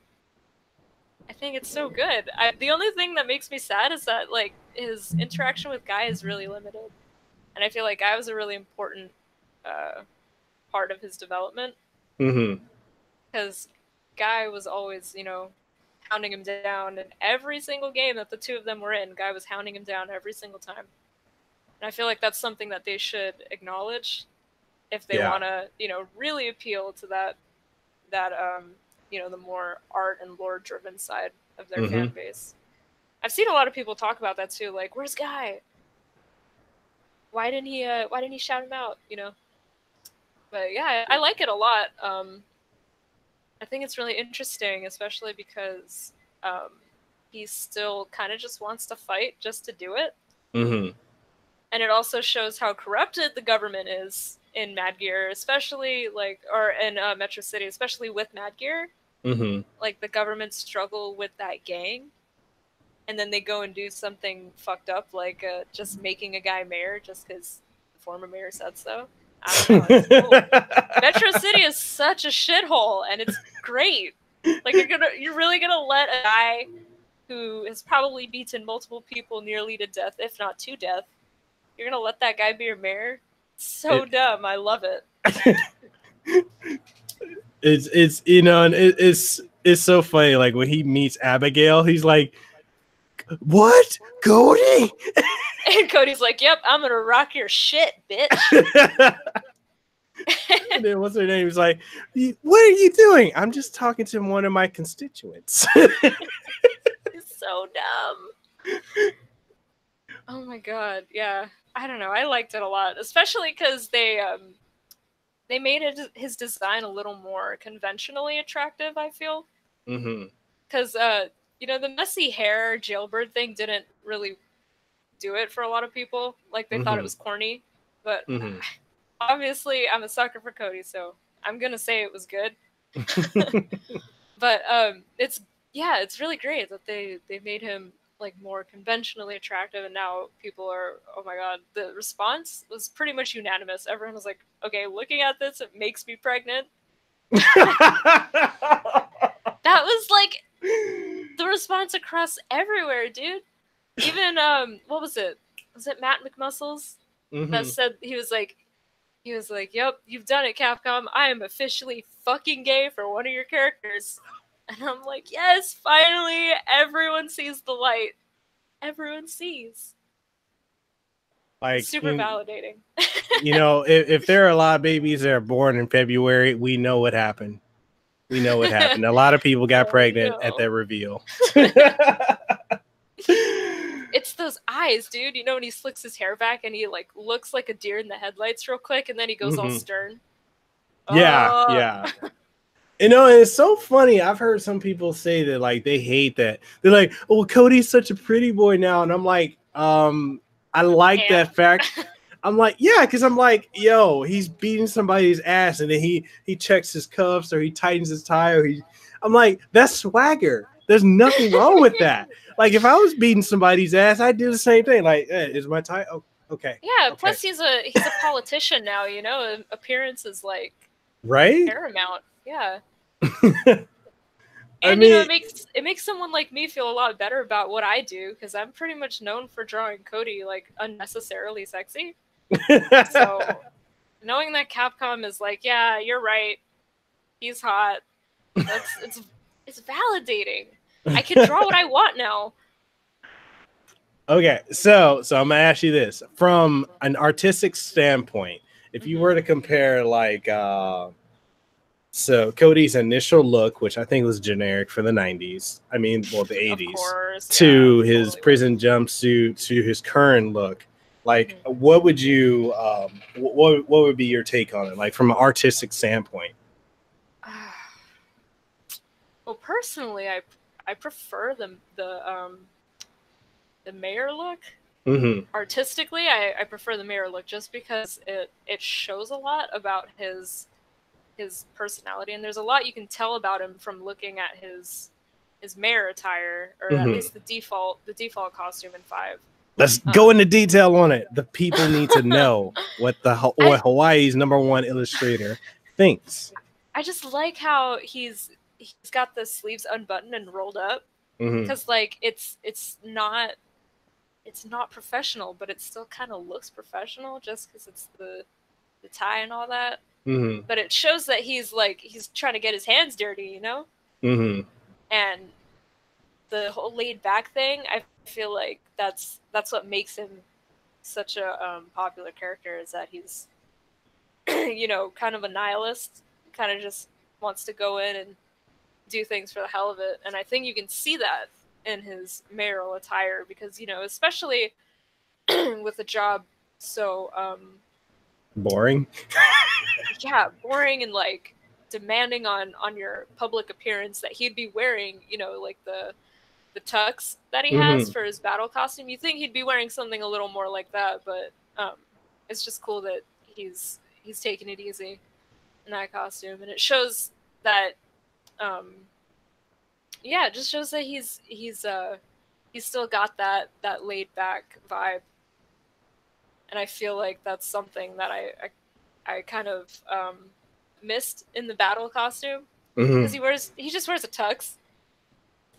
I think it's so good. The only thing that makes me sad is that like his interaction with Guy is really limited, and I feel like Guy was a really important uh, part of his development Mm-hmm. because Guy was always, you know, hounding him down in every single game that the two of them were in. Guy was hounding him down every single time, and I feel like that's something that they should acknowledge if they Yeah. want to, you know, really appeal to that you know, the more art and lore driven side of their Mm-hmm. fan base. I've seen a lot of people talk about that too, like, where's Guy? Why didn't he shout him out, you know? But yeah, I like it a lot. I think it's really interesting, especially because um, he still kind of just wants to fight just to do it. Mm-hmm. And it also shows how corrupted the government is in Mad Gear, especially like, or in Metro City, especially with Mad Gear. Mm-hmm. Like the government struggle with that gang, and then they go and do something fucked up, like just making a guy mayor just because the former mayor said so. I don't know. It's cool. Metro City is such a shithole, and it's great. Like you're really gonna let a guy who has probably beaten multiple people nearly to death, if not to death, you're gonna let that guy be your mayor? It's so dumb. I love it. It's you know, and it's so funny. Like when he meets Abigail, he's like, "What, Cody?" And Cody's like, "Yep, I'm gonna rock your shit, bitch." And then what's her name? He's like, "What are you doing?" "I'm just talking to one of my constituents." It's so dumb. Oh my god, yeah. I don't know. I liked it a lot, especially because they made his design a little more conventionally attractive. I feel because you know, the messy hair jailbird thing didn't really do it for a lot of people. Like they thought it was corny, but obviously I'm a sucker for Cody, so I'm gonna say it was good. But it's really great that they made him like more conventionally attractive, and now people are, oh my god, the response was pretty much unanimous. Everyone was like, okay, looking at this, it makes me pregnant. That was like the response across everywhere, dude. Even what was it? Was it Matt McMuscles that said he was like, "Yep, you've done it, Capcom. I am officially fucking gay for one of your characters." And I'm like, yes, finally, everyone sees the light. Everyone sees. Like, super validating. You know, if there are a lot of babies that are born in February, we know what happened. We know what happened. A lot of people got pregnant at that reveal. It's those eyes, dude. You know when he slicks his hair back and he like looks like a deer in the headlights real quick, and then he goes all stern. Yeah, yeah. You know, it's so funny. I've heard some people say that like they hate that. They're like, "Oh, Cody's such a pretty boy now," and I'm like, I like that fact. I'm like, yeah, because I'm like, yo, he's beating somebody's ass, and then he checks his cuffs or he tightens his tie, or I'm like, that's swagger. There's nothing wrong with that. Like if I was beating somebody's ass, I'd do the same thing. Like, is my tie? Oh, okay. Yeah. Okay. Plus, he's a politician now. You know, appearance is like paramount. Yeah. And you know, it makes someone like me feel a lot better about what I do, because I'm pretty much known for drawing Cody like unnecessarily sexy. So knowing that Capcom is like, yeah, you're right, he's hot. It's validating. I can draw what I want now. Okay, so I'm gonna ask you this from an artistic standpoint. If you were to compare like so Cody's initial look, which I think was generic for the 90s, I mean, well, the 80s, to his prison jumpsuit, to his current look, like what would you what would be your take on it, like from an artistic standpoint? Well, personally, I prefer the mayor look. Mm-hmm. Artistically, I prefer the mayor look just because it shows a lot about his personality, and there's a lot you can tell about him from looking at his mayor attire, or at least the default costume in 5. Let's go into detail on it. The people need to know what Hawaii's #1 illustrator thinks. I just like how he's got the sleeves unbuttoned and rolled up, because like it's not professional, but it still kind of looks professional just because it's the tie and all that. But it shows that he's trying to get his hands dirty, you know. And the whole laid back thing, I feel like that's what makes him such a popular character, is that he's you know, kind of a nihilist, kind of just wants to go in and do things for the hell of it. And I think you can see that in his mayoral attire, because, you know, especially with a job so boring. Yeah, boring and like demanding on your public appearance, that he'd be wearing, you know, like the tux that he has for his battle costume. You think he'd be wearing something a little more like that, but it's just cool that he's taking it easy in that costume, and it shows that yeah, it just shows that he's still got that laid back vibe. And I feel like that's something that I kind of missed in the battle costume, because he just wears a tux,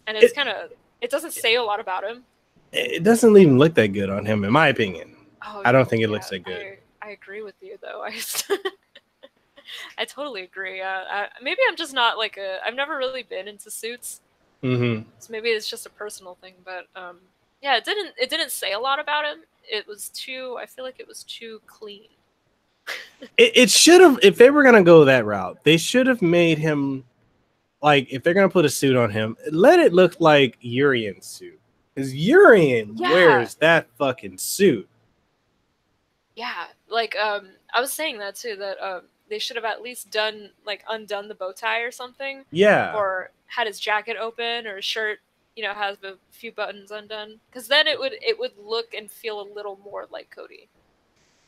and it's kind of, it doesn't say a lot about him. It doesn't even look that good on him, in my opinion. I don't think it looks that good. I agree with you, though. I totally agree. Maybe I'm just not like I've never really been into suits, so maybe it's just a personal thing. But yeah, it didn't say a lot about him. It was I feel like it was too clean. It should have, if they were gonna go that route, they should have made him, like, if they're gonna put a suit on him, let it look like Urian's suit, because Urian wears that fucking suit. Yeah, like I was saying that too, that they should have at least undone the bow tie or something. Yeah. Or had his jacket open, or his shirt, you know, has a few buttons undone, because then it would look and feel a little more like Cody.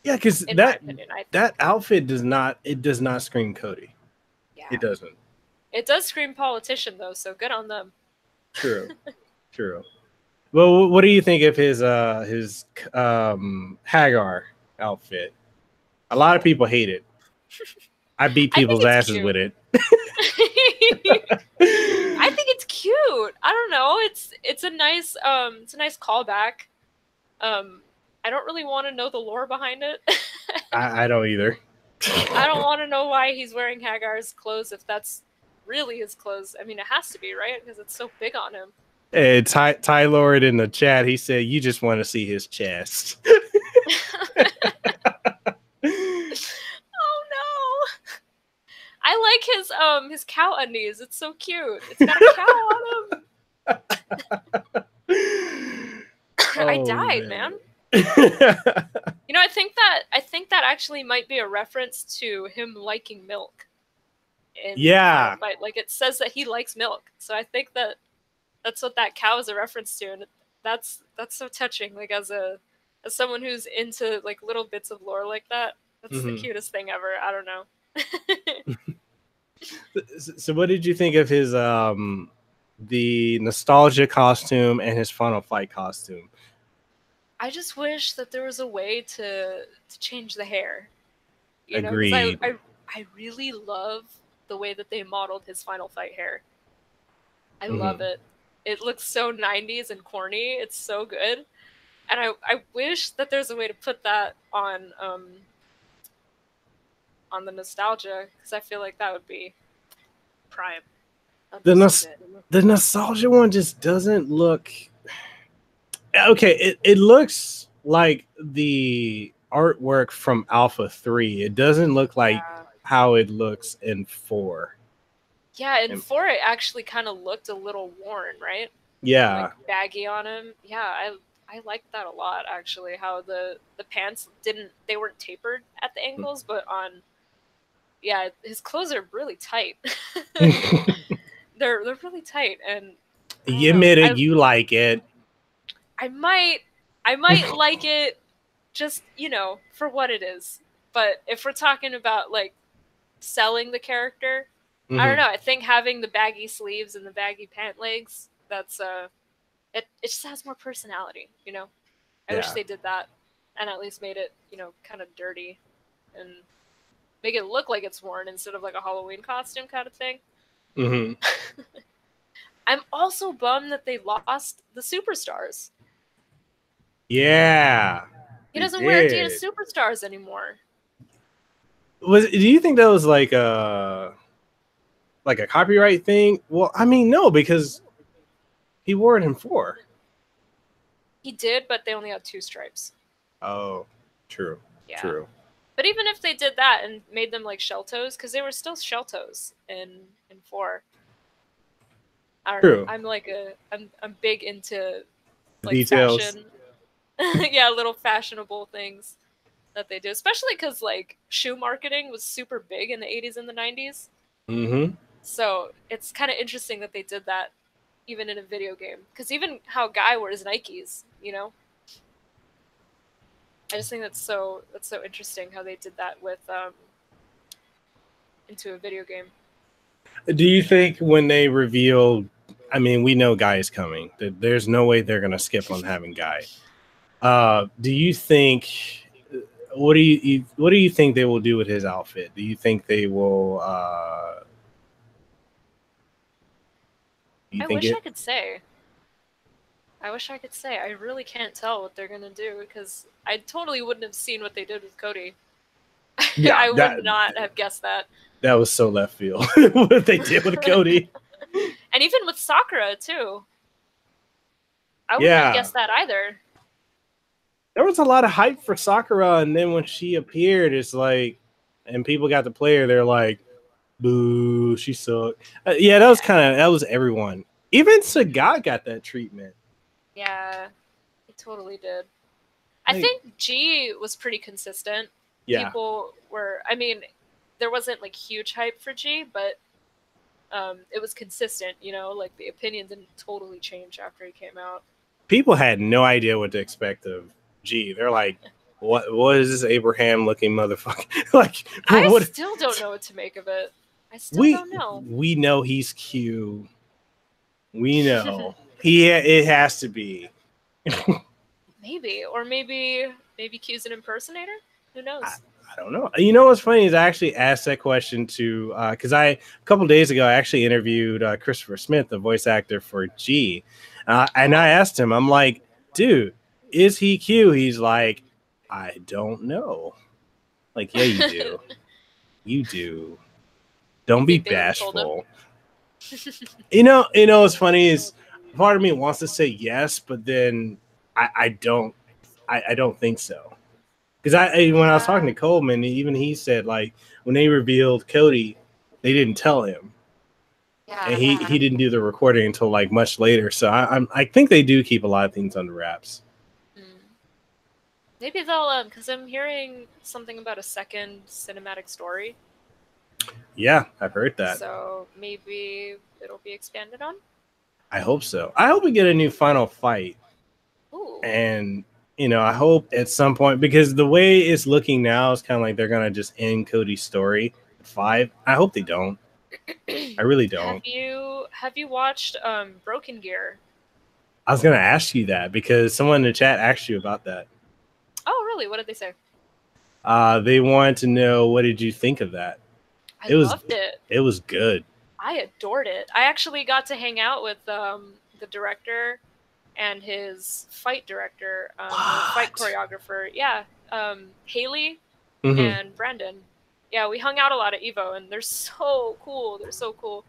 Yeah, because that outfit does not scream Cody. Yeah. It doesn't. It does scream politician, though, so good on them. True. True. Well, what do you think of his Hagar outfit? A lot of people hate it. I beat people's asses with it. I think it's cute. I don't know. It's a nice callback. I don't really want to know the lore behind it. I don't either. I don't want to know why he's wearing Hagar's clothes, if that's really his clothes. I mean, it has to be, right? Because it's so big on him. Hey, Ty Lord in the chat, he said, you just want to see his chest. Oh no! I like his cow undies. It's so cute. It's got a cow on him. I died, man. You know, I think that actually might be a reference to him liking milk. Yeah. Like, it says that he likes milk, so I think that's what that cow is a reference to, and that's so touching. Like, as someone who's into like little bits of lore like that, that's the cutest thing ever. I don't know. So what did you think of his the nostalgia costume and his Final Fight costume? I just wish that there was a way to change the hair. You Agreed. know, 'cause I really love the way that they modeled his Final Fight hair. I love it. It looks so 90s and corny. It's so good. And I wish that there's a way to put that on the nostalgia, because I feel like that would be prime. The nostalgia one just doesn't look okay. It looks like the artwork from Alpha 3. It doesn't look like how it looks in 4. Yeah, in 4 it actually kind of looked a little worn, right? Yeah. Like baggy on him. Yeah, I liked that a lot, actually, how the pants they weren't tapered at the ankles, but yeah, his clothes are really tight. They're really tight, and you admit it, you like it. I might like it just, you know, for what it is. But if we're talking about like selling the character, I don't know. I think having the baggy sleeves and the baggy pant legs, that's it just has more personality, you know. I wish they did that and at least made it, you know, kind of dirty and make it look like it's worn instead of like a Halloween costume kind of thing. I'm also bummed that they lost the superstars. Yeah. He doesn't wear Adidas Superstars anymore. Do you think that was like a copyright thing? Well, I mean, no, because he wore it in 4. He did, but they only had 2 stripes. Oh, true. Yeah. True. But even if they did that and made them like shell toes, because they were still shell toes in 4. I don't know. I'm like I'm big into like details. Fashion. Yeah, little fashionable things that they do, especially because like shoe marketing was super big in the 80s and the 90s. So it's kind of interesting that they did that even in a video game, because even how Guy wears Nikes, you know, I just think that's so interesting how they did that with into a video game. Do you think when they reveal, I mean, we know Guy is coming, there's no way they're gonna skip on having Guy. Do you think, what do you think they will do with his outfit? Do you think they will I wish I could say. I really can't tell what they're gonna do, because I totally wouldn't have seen what they did with Cody. Yeah, I would not have guessed that. That was so left field. What they did with Cody. And even with Sakura too. I wouldn't have guessed that either. There was a lot of hype for Sakura, and then when she appeared, it's like, and people got to play her, they're like, boo, she sucked. Yeah, that was that was everyone. Even Sagat got that treatment. Yeah, he totally did. I think G was pretty consistent. Yeah. People were, I mean, there wasn't like huge hype for G, but it was consistent, you know, like the opinion didn't totally change after he came out. People had no idea what to expect of G. They're like, what is this Abraham looking motherfucker? Like, I still don't know what to make of it. I still don't know. We know he's Q. We know. It has to be. Maybe. Or maybe Q's an impersonator? Who knows? I don't know. You know what's funny is I actually asked that question to because a couple days ago I actually interviewed Christopher Smith, the voice actor for G, and I asked him, I'm like, dude, is he Q? He's like, I don't know. Like, yeah, you do. You do. Don't be bashful. You know what's funny is part of me wants to say yes, but then I don't think so. Because when I was talking to Coleman, even he said, like, when they revealed Cody, they didn't tell him. Yeah. And he didn't do the recording until like much later. So I think they do keep a lot of things under wraps. Maybe they'll because I'm hearing something about a second cinematic story. Yeah, I've heard that. So maybe it'll be expanded on? I hope so. I hope we get a new final fight. Ooh. And you know, I hope at some point, because the way it's looking now is kind of like they're gonna just end Cody's story at 5. I hope they don't. I really don't. Have you watched Broken Gear? I was gonna ask you that because someone in the chat asked you about that. Oh, really? What did they say? They wanted to know, what did you think of that? I loved it. It was good. I adored it. I actually got to hang out with the director and his fight director, fight choreographer. Yeah, Haley and Brandon. Yeah, we hung out a lot at Evo, and they're so cool. They're so cool.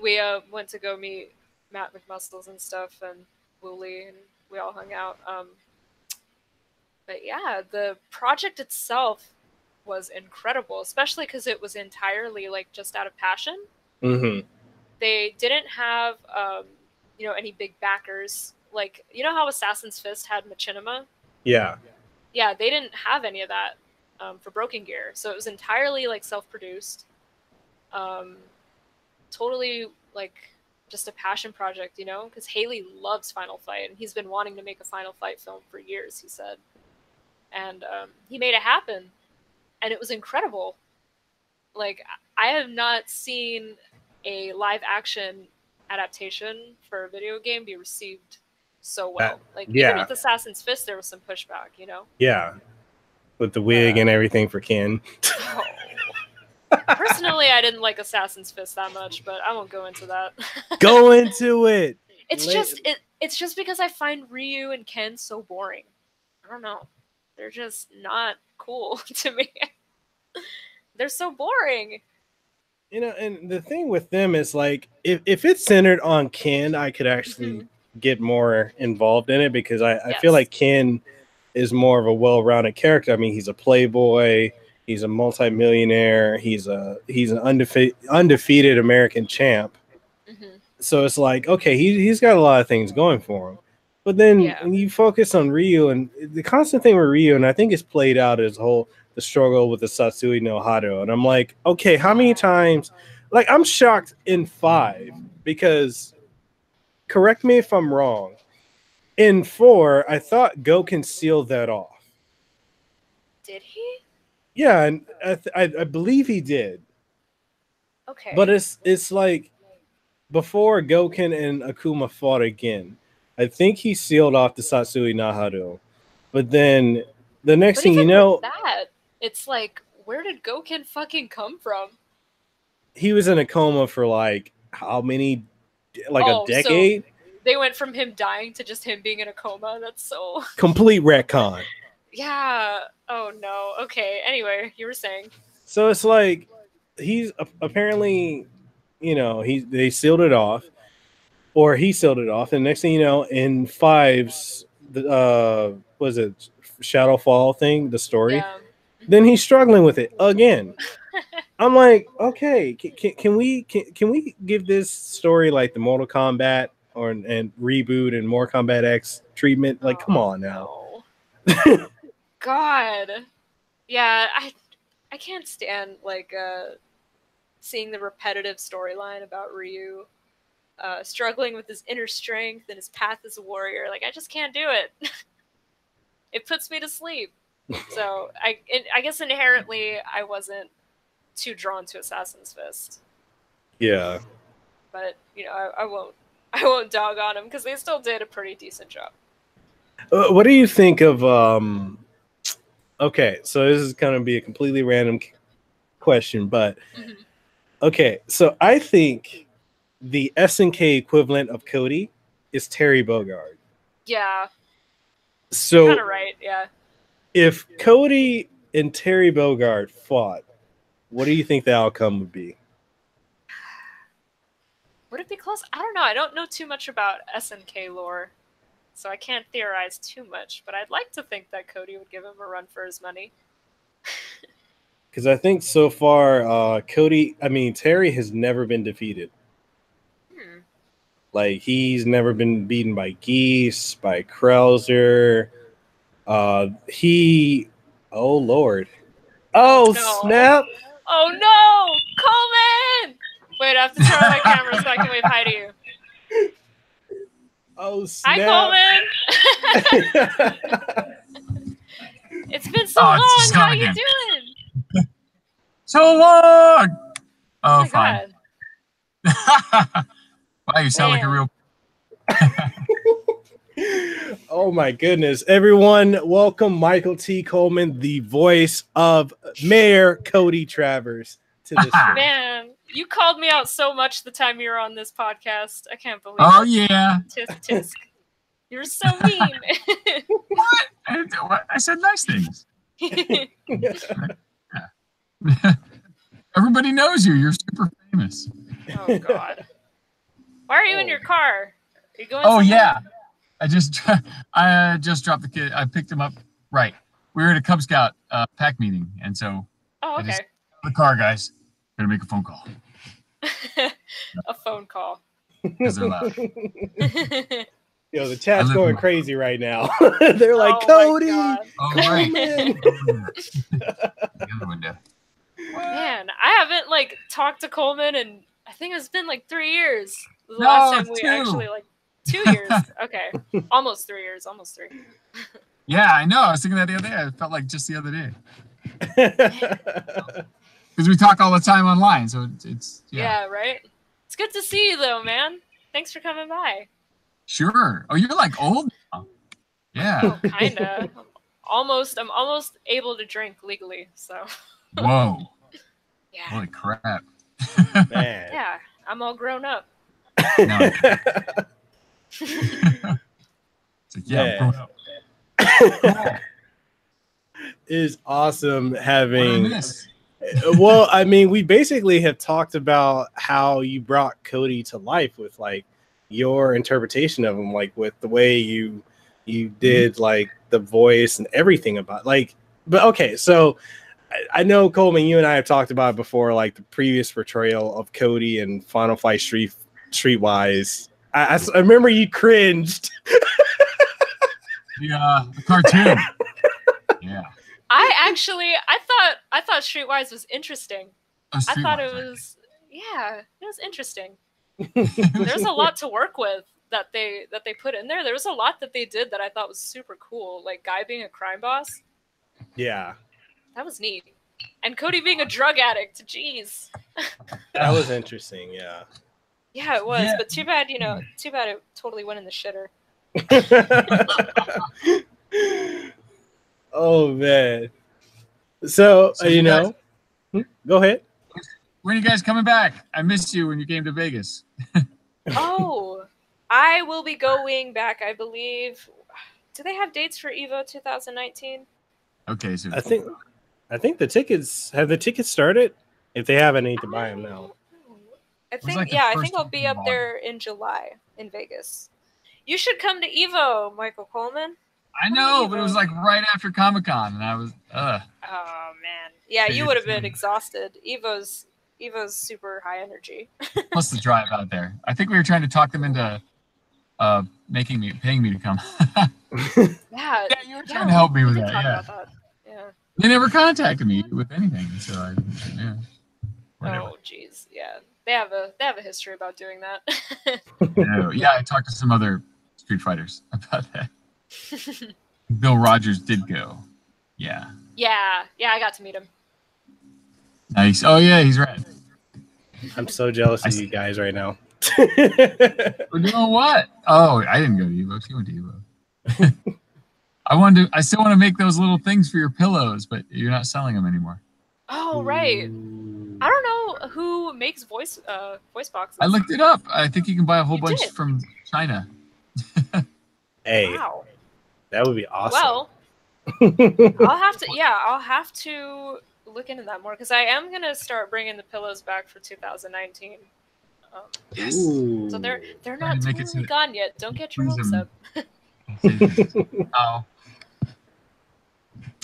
We went to go meet Matt McMuscles and stuff, and Wooly, and we all hung out. But yeah, the project itself was incredible, especially because it was entirely like just out of passion. They didn't have you know, any big backers. Like, you know how Assassin's Fist had Machinima? Yeah. Yeah, they didn't have any of that for Broken Gear. So it was entirely like self-produced. Totally like just a passion project, you know? Because Haley loves Final Fight, and he's been wanting to make a Final Fight film for years, he said. And he made it happen, and it was incredible. Like, I have not seen a live-action adaptation for a video game be received so well. Like, even with Assassin's Fist, there was some pushback, you know? Yeah. With the wig and everything for Ken. Oh. Personally, I didn't like Assassin's Fist that much, but I won't go into that. Go into it! It's just because I find Ryu and Ken so boring. I don't know. They're just not cool to me. They're so boring. You know, and the thing with them is, like, if it's centered on Ken, I could actually get more involved in it, because I feel like Ken is more of a well-rounded character. I mean, he's a playboy, he's a multimillionaire, he's an undefeated American champ. So it's like, okay, he's got a lot of things going for him. But then when you focus on Ryu, and the constant thing with Ryu, and I think it's played out as the struggle with the Satsui no Hado. And I'm like, okay, how many times? Like, I'm shocked in 5, because, correct me if I'm wrong, in 4, I thought Goken sealed that off. Did he? Yeah, and I believe he did. Okay. But it's like, before Goken and Akuma fought again, I think he sealed off the Satsui no Hado. But then the next thing you know, that, it's like, where did Goken fucking come from? He was in a coma for like how many, like a decade? So they went from him dying to just him being in a coma. That's so complete retcon. Yeah. Oh no. Okay. Anyway, you were saying. So it's like, he's apparently, you know, they sealed it off, or he sealed it off, and next thing you know, in 5's was it Shadowfall thing, the story? Then he's struggling with it again. I'm like, okay, can we give this story like the Mortal Kombat and reboot and Mortal Kombat X treatment? Like, come on now. No. God. Yeah, I can't stand like seeing the repetitive storyline about Ryu struggling with his inner strength and his path as a warrior. Like, I just can't do it. It puts me to sleep. So I guess inherently I wasn't too drawn to Assassin's Fist. Yeah. But you know, I won't dog on them, because they still did a pretty decent job. What do you think of okay, so this is going to be a completely random question, but okay, so I think the SNK equivalent of Cody is Terry Bogard. Yeah. So kind of right, yeah. If Cody and Terry Bogard fought, what do you think the outcome would be? Would it be close? I don't know. I don't know too much about SNK lore, so I can't theorize too much, but I'd like to think that Cody would give him a run for his money. Because I think so far, Terry has never been defeated. Like, he's never been beaten by Geese, by Krauser. Oh Lord. Oh, no. Snap. Oh no, Coleman! Wait, I have to turn on my camera so I can wave hi to you. Oh, snap. Hi, Coleman. It's been so long. How are you doing? So long. Oh, fine. Wow, you sound like a real. Oh my goodness. Everyone, welcome Michael T. Coleman, the voice of Mayor Cody Travers, to this show. Man, you called me out so much the time you were on this podcast. I can't believe it. Yeah. Tisk tisk. You're so mean. What? I said nice things. Everybody knows you. You're super famous. Oh God. Why are you in your car? Are you going somewhere? Yeah. I just dropped the kid. I picked him up. Right. We were at a Cub Scout pack meeting, and so I just the car, guys. Gonna make a phone call. A phone call. Because they're loud. Yo, the chat's going crazy right now. They're like, Cody, Coleman. The other window. Man, I haven't talked to Coleman, and I think it's been 3 years. The last time we actually 2 years. Okay, almost 3 years. Almost 3. Yeah, I know. I was thinking that the other day. I felt like just the other day. Because we talk all the time online, so it's yeah, right. It's good to see you, though, man. Thanks for coming by. Sure. Oh, you're like old now. Yeah. Oh, kinda. I'm almost able to drink legally. So. Whoa. Yeah. Holy crap. Man. Yeah, I'm all grown up. No. It's like, yeah, I'm grown up. It is awesome having. Well, I mean, we basically have talked about how you brought Cody to life with like your interpretation of him, like with the way you did like the voice and everything about like. But okay, so I know Coleman, you and I have talked about it before, like the previous portrayal of Cody and Final Fight Streetwise. I remember you cringed. The cartoon. Yeah. I thought Streetwise was interesting. I thought it was it was interesting. There's a lot to work with that they put in there. There was a lot that they did that I thought was super cool. Like Guy being a crime boss. Yeah. That was neat. And Cody being a drug addict. Jeez. That was interesting, yeah. Yeah, it was. Yeah. But too bad it totally went in the shitter. Oh man. So, you know, go ahead. When are you guys coming back? I missed you when you came to Vegas. Oh, I will be going back, I believe. Do they have dates for EVO 2019? Okay, so I think the tickets started. If they have, I need to buy them now. I think I think I'll be up there in July in Vegas. You should come to EVO, Michael Coleman. I know, but it was like right after Comic-Con, and I was Oh man, yeah, you would have been exhausted. EVO's super high energy. Plus the drive out there. I think we were trying to talk them into paying me to come. Yeah, you were trying to help me with that. That. Yeah. They never contacted me with anything, so whatever. Oh jeez, yeah. They have a history about doing that. Yeah, I talked to some other Street Fighters about that. Bill Rogers did go. Yeah. Yeah, I got to meet him. Nice. Oh yeah, he's right. I'm so jealous of you guys right now. We're doing what? Oh, I didn't go to EVO. She went to EVO. I still want to make those little things for your pillows, but you're not selling them anymore. Oh right. I don't know who makes voice boxes. I looked it up. I think you can buy a whole bunch from China. Hey, wow. That would be awesome. Well, I'll have to look into that more because I am gonna start bringing the pillows back for 2019. Yes. So they're not totally gone yet. Don't get your hopes up. Oh.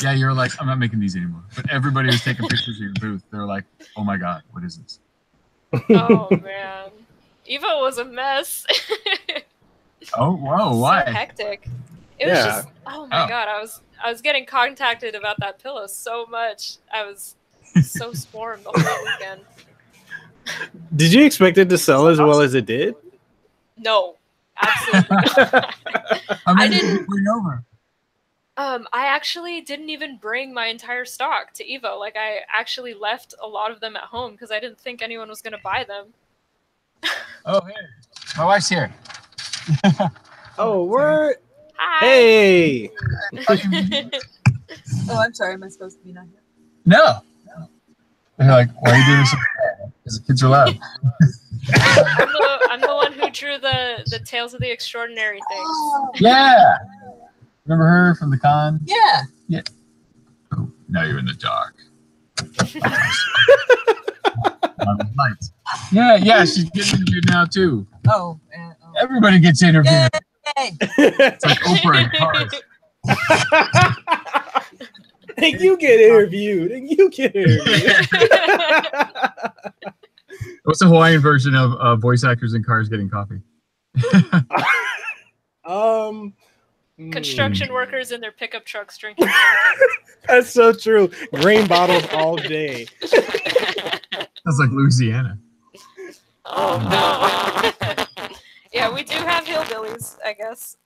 Yeah, you're like, I'm not making these anymore. But everybody was taking pictures of your booth. They were like, oh my God, what is this? Oh man. EVO was a mess. Oh, whoa, why? So hectic. It was just, oh my God, I was getting contacted about that pillow so much. I was so swarmed the whole weekend. Did you expect it to sell as well as it did? No, absolutely not. I didn't bring over. I actually didn't even bring my entire stock to EVO. Like I actually left a lot of them at home because I didn't think anyone was gonna buy them. Oh, hey, my wife's here. Oh, word. Hi. Hey. Oh, I'm sorry. Am I supposed to be not here? No. They're like, why are you doing this? Because the kids are loud. I'm the one who drew the Tales of the Extraordinary things. Yeah. Remember her from the con? Yeah. Yeah. Oh, now you're in the dark. Yeah, she's getting interviewed now too. Oh. Everybody gets interviewed. Yay. It's like Oprah and Cars. And you get interviewed. What's the Hawaiian version of voice actors in Cars getting coffee? Construction workers in their pickup trucks drinking. That's so true. Grain bottles all day. That's like Louisiana. Oh no. Yeah, we do have hillbillies, I guess.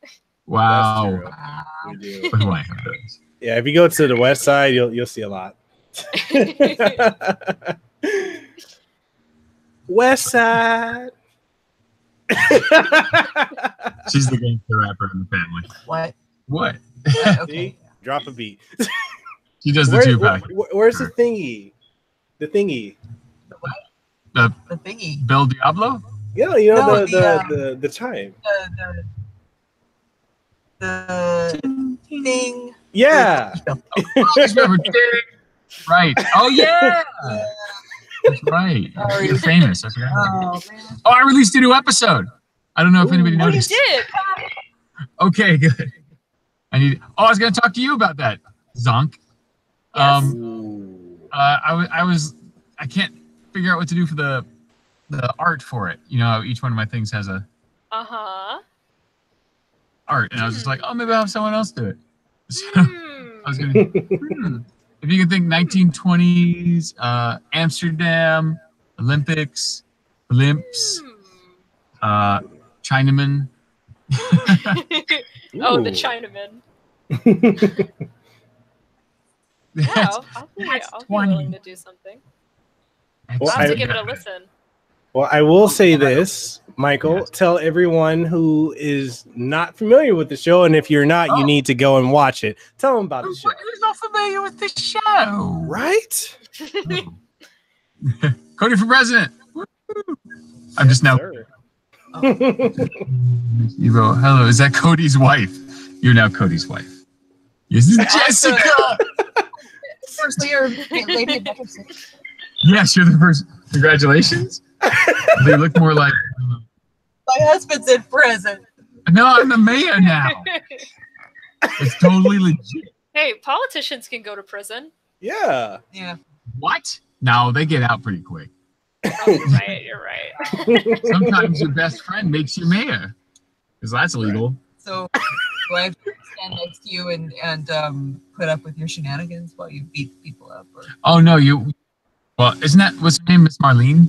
Wow. We do. What do I have those? Yeah, if you go to the west side, you'll see a lot. West side. She's the gangster rapper in the family. What? What? Okay. See? Drop a beat. She does the Tupac. Where's the thingy? The thingy. The The thingy. Bill Diablo? Yeah, you know No, the chime. The thing. Yeah. Right. Oh yeah. That's right. You're famous. I forgot. Oh man. Oh, I released a new episode. I don't know if anybody Oh, you noticed. did. Okay, good. I was going to talk to you about that, Zonk. Yes. I can't figure out what to do for the art for it. You know, how each one of my things has a art, and I was just like, oh, maybe I'll have someone else do it. So I was gonna. If you can think 1920s, Amsterdam, Olympics, Olymps, Chinaman. Oh, the Chinaman. Yeah, I'll be willing to do something. Well, I'll have to give it a listen. Well, I will say this, Michael. Yes. Tell everyone who is not familiar with the show, and if you're not, you need to go and watch it. Tell them about the show. Who's not familiar with the show? Right? Cody for president. I'm just now. You go, hello, is that Cody's wife? You're now Cody's wife. This is Jessica. First lady of Dickinson. Yes, you're the first. Congratulations. They look more like. My husband's in prison. No, I'm the mayor now. It's totally legit. Hey, politicians can go to prison. Yeah. Yeah. What? No, they get out pretty quick. Oh, you're right. Sometimes your best friend makes you mayor, because that's illegal. So, do I have to stand next to you and put up with your shenanigans while you beat people up? Or? Oh no, you. Well, isn't that what's her name, Miss Marlene?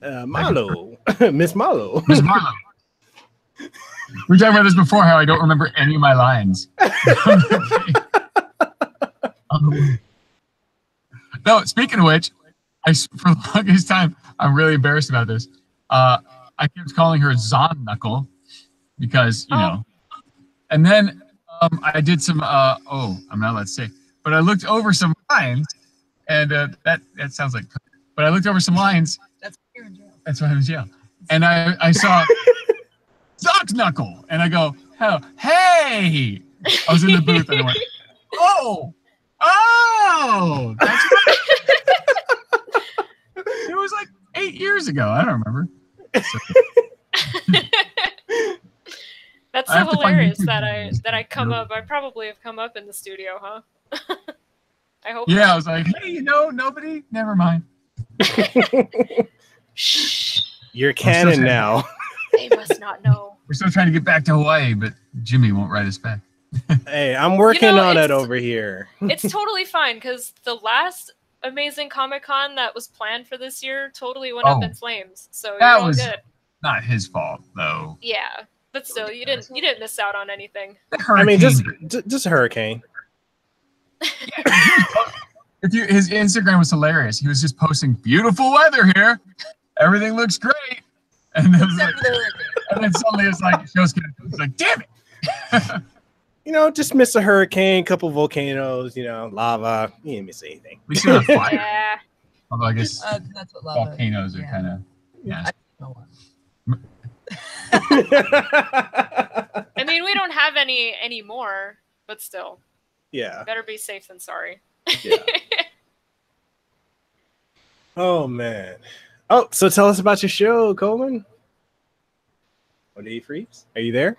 Marlo. Miss Marlo. Miss Marlo. We talked about this before, how I don't remember any of my lines. No, speaking of which, for the longest time, I'm really embarrassed about this. I kept calling her Zonknuckle because, you know. And then I did some, I'm not allowed to say, but I looked over some lines, and that sounds like, but I looked over some lines. That's why you're in jail. That's why I'm in jail. And I saw Zonknuckle, and I go, hey! I was in the booth, and I went, oh, that's right. It was like 8 years ago. I don't remember. So. That's so hilarious that I come up. I probably have come up in the studio, huh? I hope. Yeah, not. I was like, hey, nobody. Never mind. Shh. You're canon now. They must not know. We're still trying to get back to Hawaii, but Jimmy won't write us back. Hey, I'm working on it over here. It's totally fine because the last amazing Comic-Con that was planned for this year totally went up in flames. So you're all good. Not his fault, though. Yeah, but still, you didn't miss out on anything. I mean, just a hurricane. His Instagram was hilarious. He was just posting beautiful weather here. Everything looks great, and then suddenly it's like show's like, damn it. You know, just miss a hurricane, couple volcanoes, lava. You didn't miss anything. We still have fire. Yeah. Although I guess that's what lava volcanoes are kind of. Yeah. I mean, we don't have any anymore, but still. Yeah. Better be safe than sorry. Yeah. Oh man. Oh, so tell us about your show, Coleman. Oh, did he freeze? Are you there?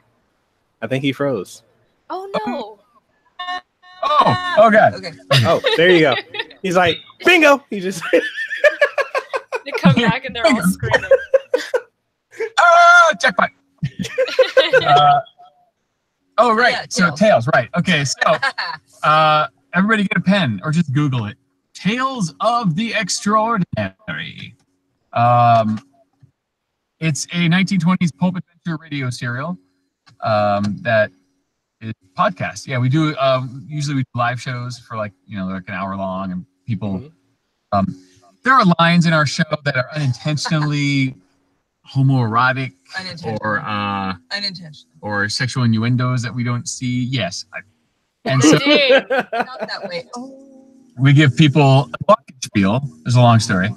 I think he froze. Oh no. Oh, God. Okay. Oh, there you go. He's like, bingo. He just They come back and they're all screaming. Jackpot. Right. Yeah, so Tails, right. Okay, so everybody get a pen or just Google it. Tales of the Extraordinary. It's a 1920s pulp adventure radio serial that is podcast. Yeah, we do. Usually we do live shows for like like an hour long, and people. There are lines in our show that are unintentionally homoerotic or sexual innuendos that we don't see. Yes, and so Not that way. we give people a bucket spiel. There's a long story.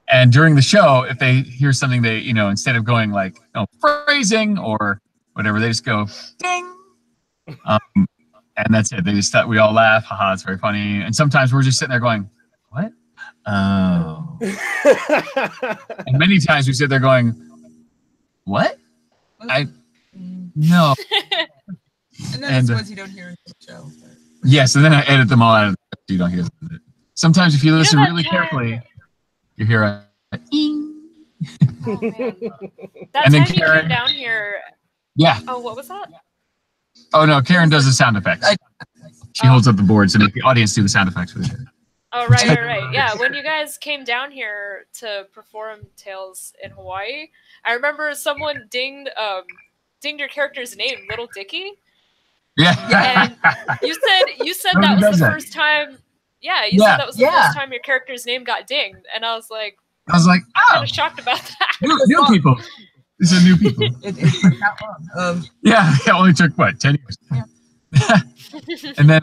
And during the show, if they hear something, they, instead of going like, phrasing or whatever, they just go, ding. And that's it. They just thought we all laugh. Haha, it's very funny. And sometimes we're just sitting there going, what? Oh. And many times we sit there going, what? No. And then there's ones you don't hear in the show. Yes, and then I edit them all out of the you don't hear them. Sometimes if you listen really carefully, you hear a ing. Oh, man. That time you came down here. Yeah. Oh, what was that? Oh no, Karen does the sound effects. She holds up the boards and make the audience do the sound effects with her. Oh, right. Yeah, when you guys came down here to perform Tales in Hawaii, I remember someone dinged your character's name, Little Dicky. Yeah. And you said that was the first time. Yeah, you said that was the first time your character's name got dinged, and I was like, oh, kind of shocked about that. New people. These are new people. It took that long. It only took 10 years. Yeah. And then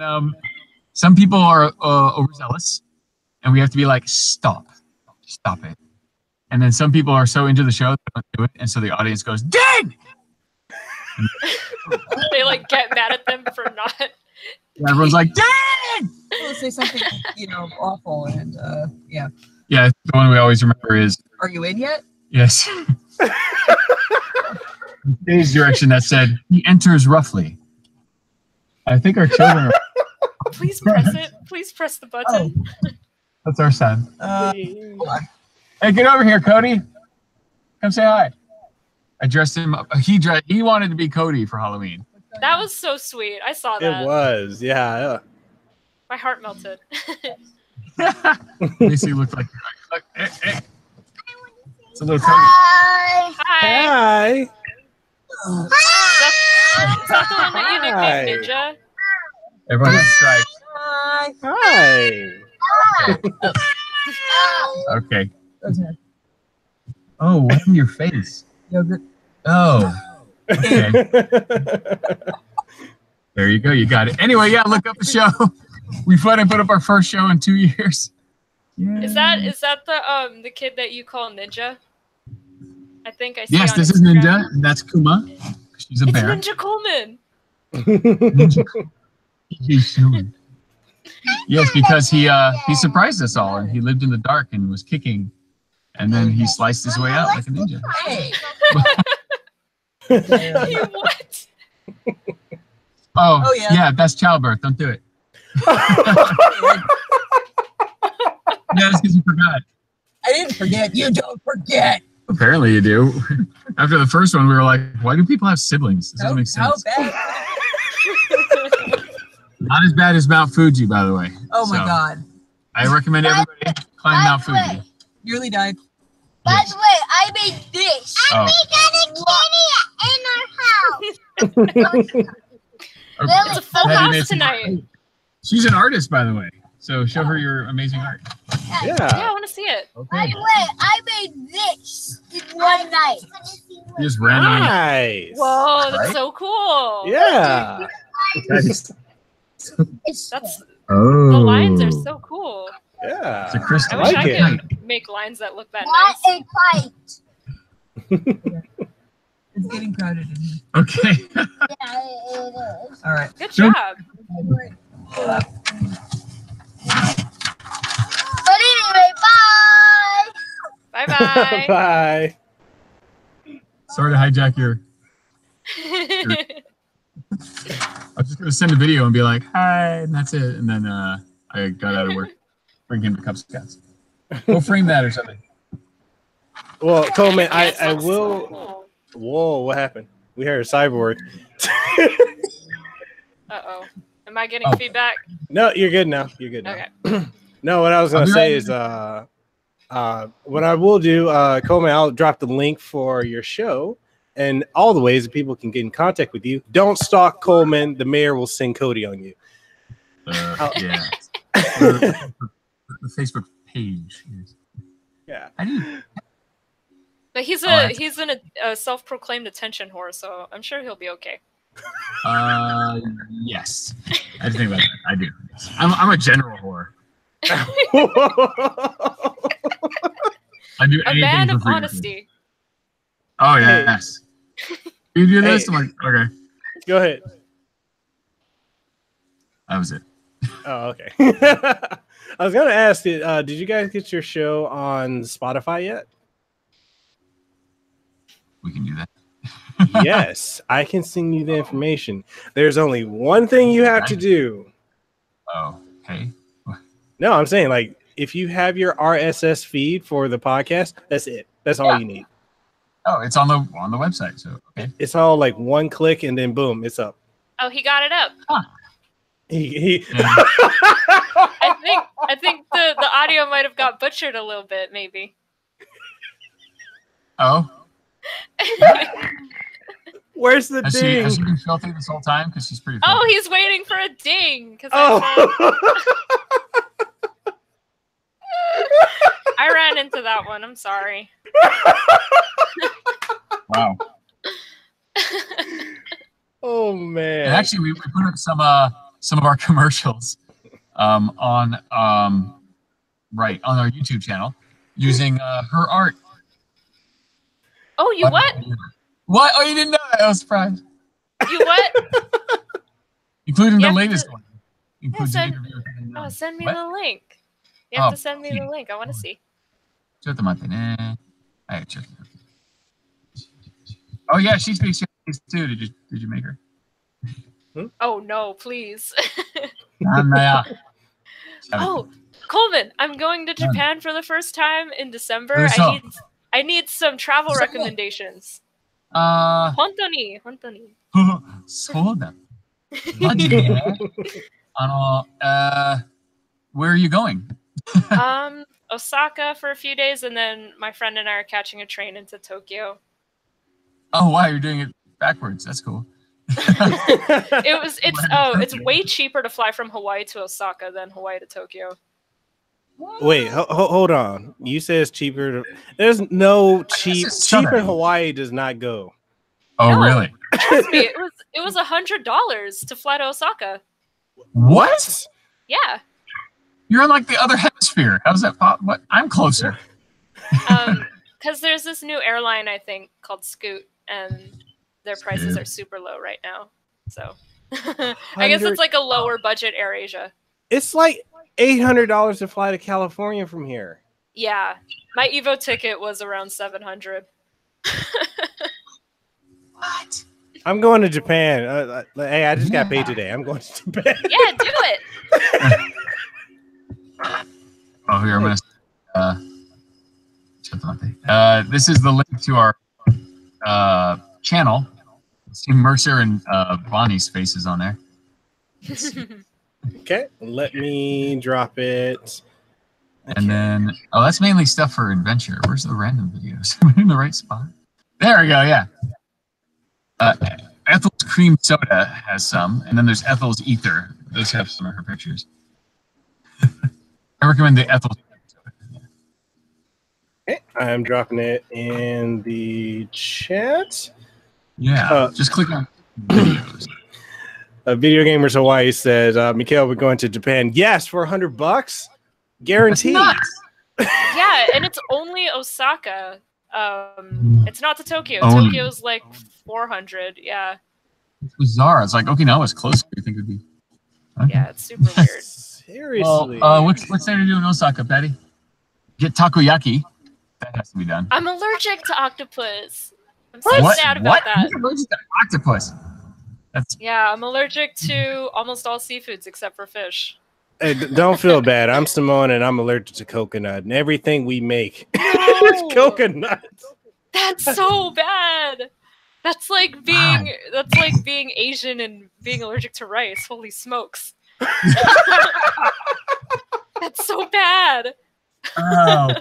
some people are overzealous, and we have to be like, stop it. And then some people are so into the show they don't do it, and so the audience goes, ding. They like get mad at them for not. Yeah, everyone's like, dang! We'll say something, awful, and yeah. Yeah, the one we always remember is, are you in yet? Yes. Stage direction that said, he enters roughly. I think our children are... Please press it. Please press the button. Oh. That's our son. Hold on. Hey, get over here, Cody. Come say hi. I dressed him up. He wanted to be Cody for Halloween. That was so sweet. I saw that. It was, yeah. My heart melted. Macy looked like look, hey. It's a little Cody. Hi. Is that the one that you nicknamed Ninja? Everyone has stripes. Hi. Okay. Oh, what in your face? Yogurt. Oh. Okay. There you go. You got it. Anyway, yeah, look up the show. We finally put up our first show in 2 years. Yeah. Is that the kid that you call Ninja? I think I see. Yes, on this Instagram. is Ninja, and that's Kuma. She's a bear. It's Ninja Coleman. Ninja. Yes, because he surprised us all, and he lived in the dark and was kicking, and then he sliced his way out like a ninja. Hey. You what? Oh yeah, that's childbirth. Don't do it. Yeah, it's because you forgot. I didn't forget. You don't forget. Apparently you do. After the first one, we were like, why do people have siblings? This doesn't make sense. How bad? Not as bad as Mount Fuji, by the way. Oh my God. I recommend everybody climb Mount Fuji. Nearly died. By the way, I made this. Oh. We got a kitty in our house. It's a full house tonight. She's an artist, by the way. So show her your amazing art. Yeah, I want to see it. Okay. By the way, I made this in one night. You just randomly. Nice. Whoa, that's so cool. Yeah. It's That's Oh. the lines are so cool. Yeah. It's a crystal. I wish like I it. could make lines that look that not nice. a kite. It's getting crowded in here. Okay. Yeah, it is. All right. Good job. But anyway, bye. Bye bye. Bye. Sorry to hijack your. I was just gonna send a video and be like, "Hi," and that's it. And then I got out of work. Bring him to Cubs Cats. We'll frame that or something. Well, Coleman, Yes, I that's will. so cool. Whoa, what happened? We heard a cyborg. Uh-oh. Am I getting Oh. feedback? No, you're good now. You're good now. Okay. No, what I was I'll gonna be say right is I What I will do, Coleman, I'll drop the link for your show and all the ways that people can get in contact with you. Don't stalk Coleman. The mayor will send Cody on you. Yeah. The Facebook page. Yeah. But he's a self-proclaimed attention whore, so I'm sure he'll be okay. Yes. I think about that. I do. I'm a general whore. I do A man of honesty. Oh yeah, yes. You do this? I'm like, okay. Go ahead. That was it. Oh, okay. I was gonna ask, did you guys get your show on Spotify yet? We can do that. Yes, I can send you the information. There's only one thing you have to do. Oh, okay. No, I'm saying, like, if you have your RSS feed for the podcast, that's it. That's all you need. Oh, it's on the website. So okay. It's all like one click and then boom, it's up. Oh, he got it up. Huh. He I think the audio might have got butchered a little bit, maybe. Oh. Where's the has ding? She been filthy this whole time? Because she's pretty. Oh, he's waiting for a ding. I ran into that one. I'm sorry. Wow. Oh man. And actually, we put up some of our commercials on our YouTube channel using her art. Oh, you what? What? Oh, you didn't know that? I was surprised. You what? Including the latest one. Send me the link. You have to send me the link. I want to see. Oh yeah, she speaks Japanese too. Did you make her? Oh no, please. Oh, Coleman, I'm going to Japan for the first time in December. I need some travel recommendations. 本当に そうだ。マジで? Where are you going? Osaka for a few days, and then my friend and I are catching a train into Tokyo. Oh wow, you're doing it backwards. That's cool. It's way cheaper to fly from Hawaii to Osaka than Hawaii to Tokyo. Wait, hold on. You said it's cheaper. There's no cheap in Hawaii does not go. Oh no, really? Trust me, it was $100 to fly to Osaka. What? Yeah. You're in like the other hemisphere. How's that pop? What? I'm closer. Because there's this new airline I think called Scoot, and their prices are super low right now. So I guess it's like a lower budget AirAsia. It's like $800 to fly to California from here. Yeah, my Evo ticket was around $700. What? I'm going to Japan. Hey, I just got paid today. I'm going to Japan. Yeah, do it. Oh, here I'm gonna. This is the link to our channel. See Mercer and Bonnie's faces on there. Okay, let me drop it. And then, that's mainly stuff for adventure. Where's the random videos? Am I in the right spot? There we go, yeah. Ethel's cream soda has some, and then there's Ethel's ether. Those have some of her pictures. I recommend the Ethel's soda. Okay, I'm dropping it in the chat. Yeah, just click on videos. Video Gamers Hawaii says, Mekel, we're going to Japan. Yes, for $100. Guaranteed. Yeah, and it's only Osaka. It's not to Tokyo. Tokyo's like 400. Yeah. It's bizarre. It's like Okinawa's closer. You think it would be? Okay. Yeah, it's super weird. Seriously. Well, what's there to do in Osaka, Patty? Get takoyaki. That has to be done. I'm allergic to octopus. I'm so sad about that. You're allergic to octopus. Yeah, I'm allergic to almost all seafoods except for fish. Hey, don't feel bad. I'm Simone, and I'm allergic to coconut, and everything we make is coconut. That's so bad. That's like being Asian and being allergic to rice. Holy smokes. That's so bad. Oh,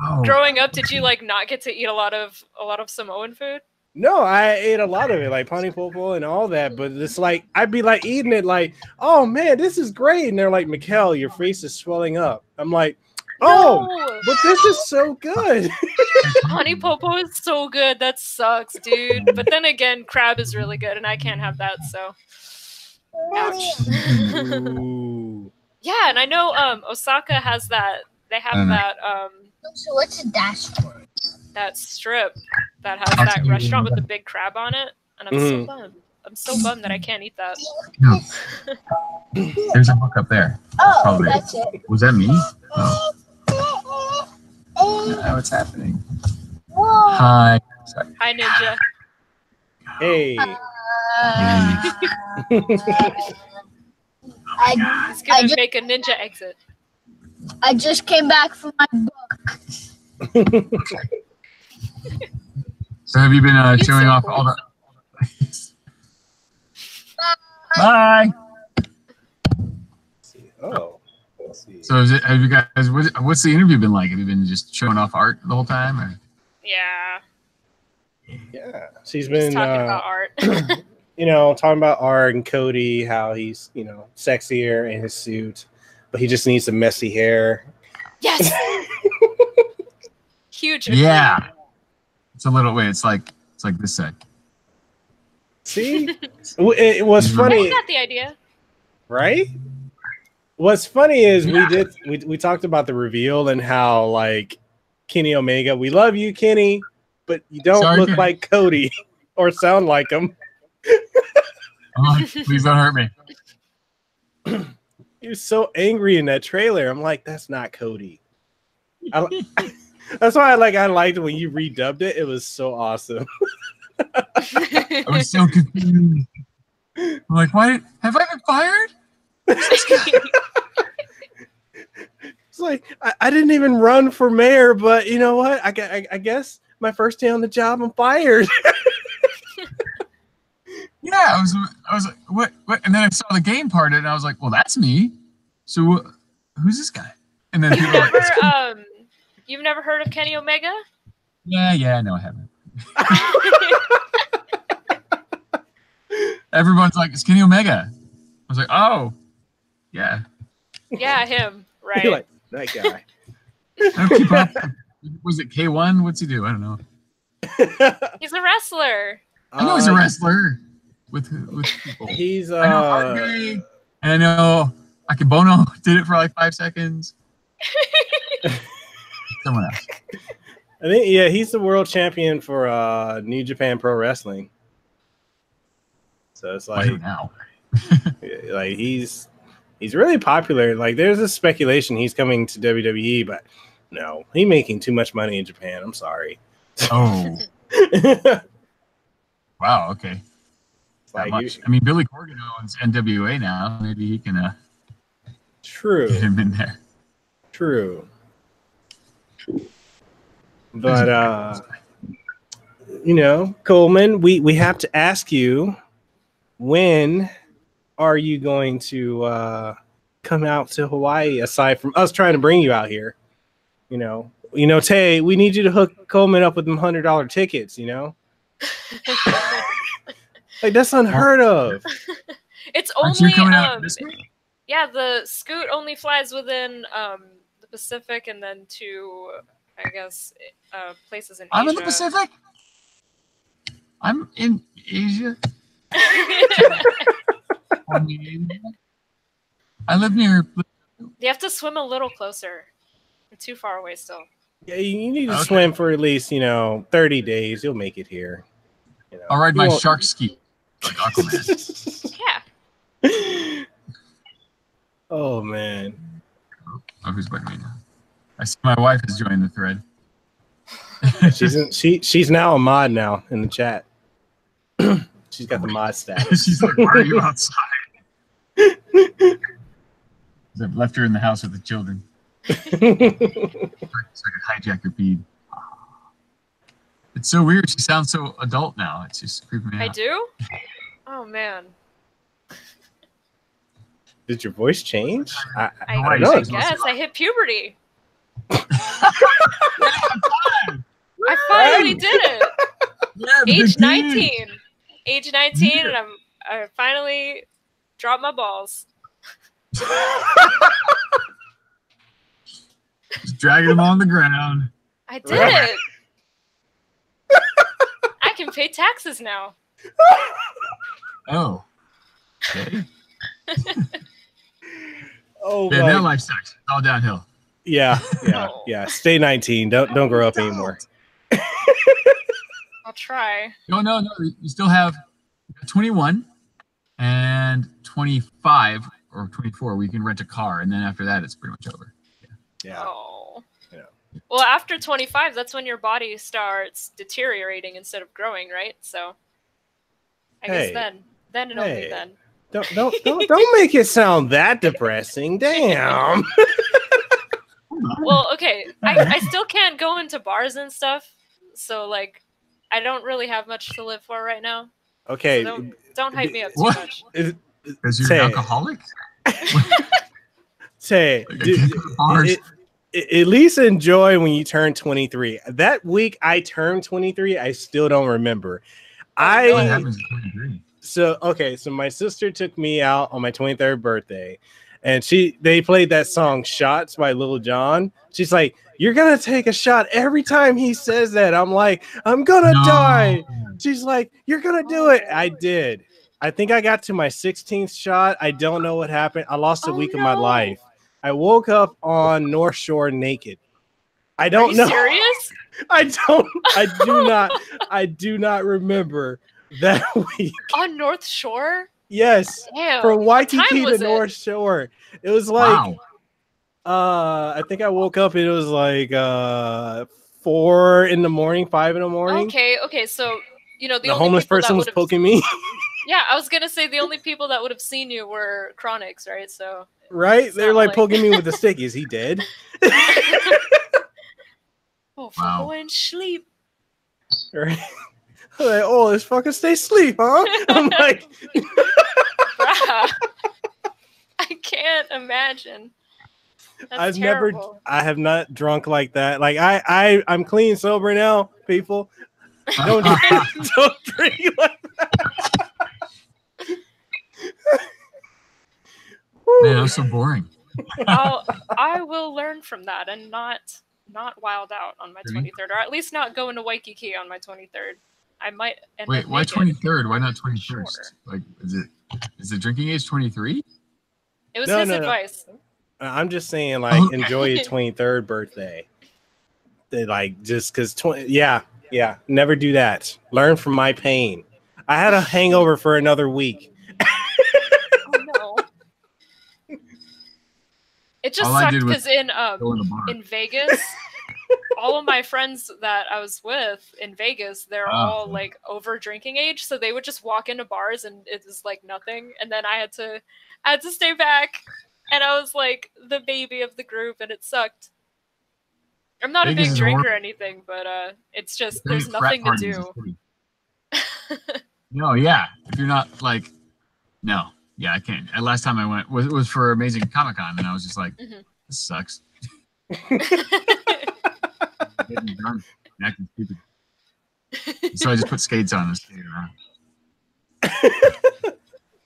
oh. Growing up, did you like not get to eat a lot of Samoan food? No, I ate a lot of it, like pani popo and all that. But it's like I'd be like eating it, like, oh man, this is great. And they're like, Mekel, your face is swelling up. I'm like, oh, No! but this is so good. Pani popo is so good. That sucks, dude. But then again, crab is really good, and I can't have that. So, ouch. Ooh. Yeah, and I know Osaka has that. They have that So what's a dashboard? that strip that has that restaurant with the big crab on it, and I'm so bummed. I'm so bummed that I can't eat that. No. There's a book up there. Oh, Probably. that's it. Was that me? Oh. Yeah, what's happening? Whoa. Hi. Sorry. Hi, Ninja. Hey. He's gonna make a ninja exit. I just came back from my book. So have you been He's showing so off cool. all the... Bye. Oh. Let's see. So is it? Have you guys? What's the interview been like? Have you been just showing off art the whole time? Or? Yeah. Yeah. She's Just been talking about art. talking about art and Cody, how he's, sexier in his suit, but he just needs some messy hair. Yes. Huge. Yeah. It's a little way. It's like this side. See? It was I funny, got the idea. right? What's funny is we talked about the reveal and how like Kenny Omega, we love you, Kenny, but you don't Sorry, look Kenny. like Cody or sound like him. Oh, please don't hurt me. He was so angry in that trailer. I'm like, that's not Cody. That's why I liked when you redubbed it. It was so awesome. I was so confused. I'm like, why have I been fired? It's like I didn't even run for mayor, but you know what? I guess my first day on the job, I'm fired. Yeah, I was like, what? And then I saw the game part of it, and I was like, well, that's me. So who's this guy? And then people were like, You've never heard of Kenny Omega? yeah, no, I haven't. Everyone's like, it's Kenny Omega. I was like, oh, yeah. Yeah, him. Right. You're like, that guy. I don't keep up. Was it K1? What's he do? I don't know. He's a wrestler. I know he's a wrestler with people. He's I know Harvey, and I know Akibono did it for like 5 seconds. Someone else. I think he's the world champion for New Japan Pro Wrestling. So it's like now. like he's really popular. Like there's a speculation he's coming to WWE, but no, he's making too much money in Japan. I'm sorry. Oh. Wow, okay. That much. I mean, Billy Corgan owns NWA now. Maybe he can True. get him in there. True. But Coleman, we have to ask you, when are you going to come out to Hawaii, aside from us trying to bring you out here? Tei, we need you to hook Coleman up with them $100 tickets, Like that's unheard of. It's Aren't you only coming out this week? yeah, the Scoot only flies within the Pacific and then to I guess places in Asia. I'm in the Pacific. I'm in Asia. I live near. You have to swim a little closer. You're too far away still. Yeah, you need to swim for at least 30 days. You'll make it here. I'll ride my shark ski like Aquaman. Yeah. Oh man. Oh, who's biting me now? I see my wife has joined the thread. She's now a mod now in the chat. She's got the mod status. She's like, why are you outside? I've left her in the house with the children. So I could hijack her feed. It's so weird. She sounds so adult now. It's just creeping me out. I do? Oh man. Did your voice change? I I don't know. guess I hit puberty. I finally did it. Yeah, Age 19. Age 19, and I finally dropped my balls. Just dragging them on the ground. I did it. I can pay taxes now. Oh. Okay. Oh, Yeah, that life sucks. It's all downhill. yeah. Oh. Stay 19. Don't grow up anymore. I'll try. No. You still have 21 and 25 or 24 where you can rent a car, and then after that, it's pretty much over. Yeah. Oh. Yeah. Well, after 25, that's when your body starts deteriorating instead of growing, right? So, I guess then and only then. Don't make it sound that depressing. Damn. Well, okay, I still can't go into bars and stuff, so like, I don't really have much to live for right now. Okay. So don't hype me up too What? much. Because you're Say an it. alcoholic? Say, Bars. at least enjoy when you turn 23. That week I turned 23, I still don't remember. What happens at 23? So my sister took me out on my 23rd birthday, and they played that song "Shots" by Lil Jon. She's like, "You're gonna take a shot every time he says that." I'm like, "I'm gonna die." She's like, "You're gonna do it." I did. I think I got to my 16th shot. I don't know what happened. I lost a week of my life. I woke up on North Shore naked. I don't know. Serious? I do not remember that week. On North Shore? Yes. Damn. From What time Waikiki to was it? North Shore. It was like I think I woke up and it was like 4 in the morning, 5 in the morning. Okay, so the The only homeless people person that was would've- poking me. Yeah, I was gonna say the only people that would have seen you were chronics, right? So Right? They're not like like- poking me with a stick. Is he dead? for Wow. going sleep. Right? Like, oh, let's fucking stay asleep, huh? I'm like, Bruh. I can't imagine. That's terrible. I have not drunk like that. Like I'm clean sober now, people. Don't drink like that. Man, that was so boring. I will learn from that and not wild out on my Really? 23rd, or at least not go into Waikiki on my 23rd. I might end Wait, up why naked. 23rd? Why not 21st? Sure. Like, is the drinking age 23? It was No, his no, no. advice. I'm just saying, like, Okay. enjoy your 23rd birthday. Like, just because yeah, never do that. Learn from my pain. I had a hangover for another week. Oh no. It just All I sucked did was because in Go in the bar. Vegas, all of my friends that I was with in Vegas, they're all okay. like over drinking age, so they would just walk into bars and it was like nothing, and then I had to stay back, and I was like the baby of the group, and it sucked. I'm not Vegas a big is drinker or horrible. anything, but it's just Very there's frat nothing to parties do. is shitty. No, yeah. If you're not like, no, yeah, I can't. Last time I went was for Amazing Comic Con, and I was just like, Mhm. this sucks. Getting drunk and acting stupid. So I just put skates on and skated around.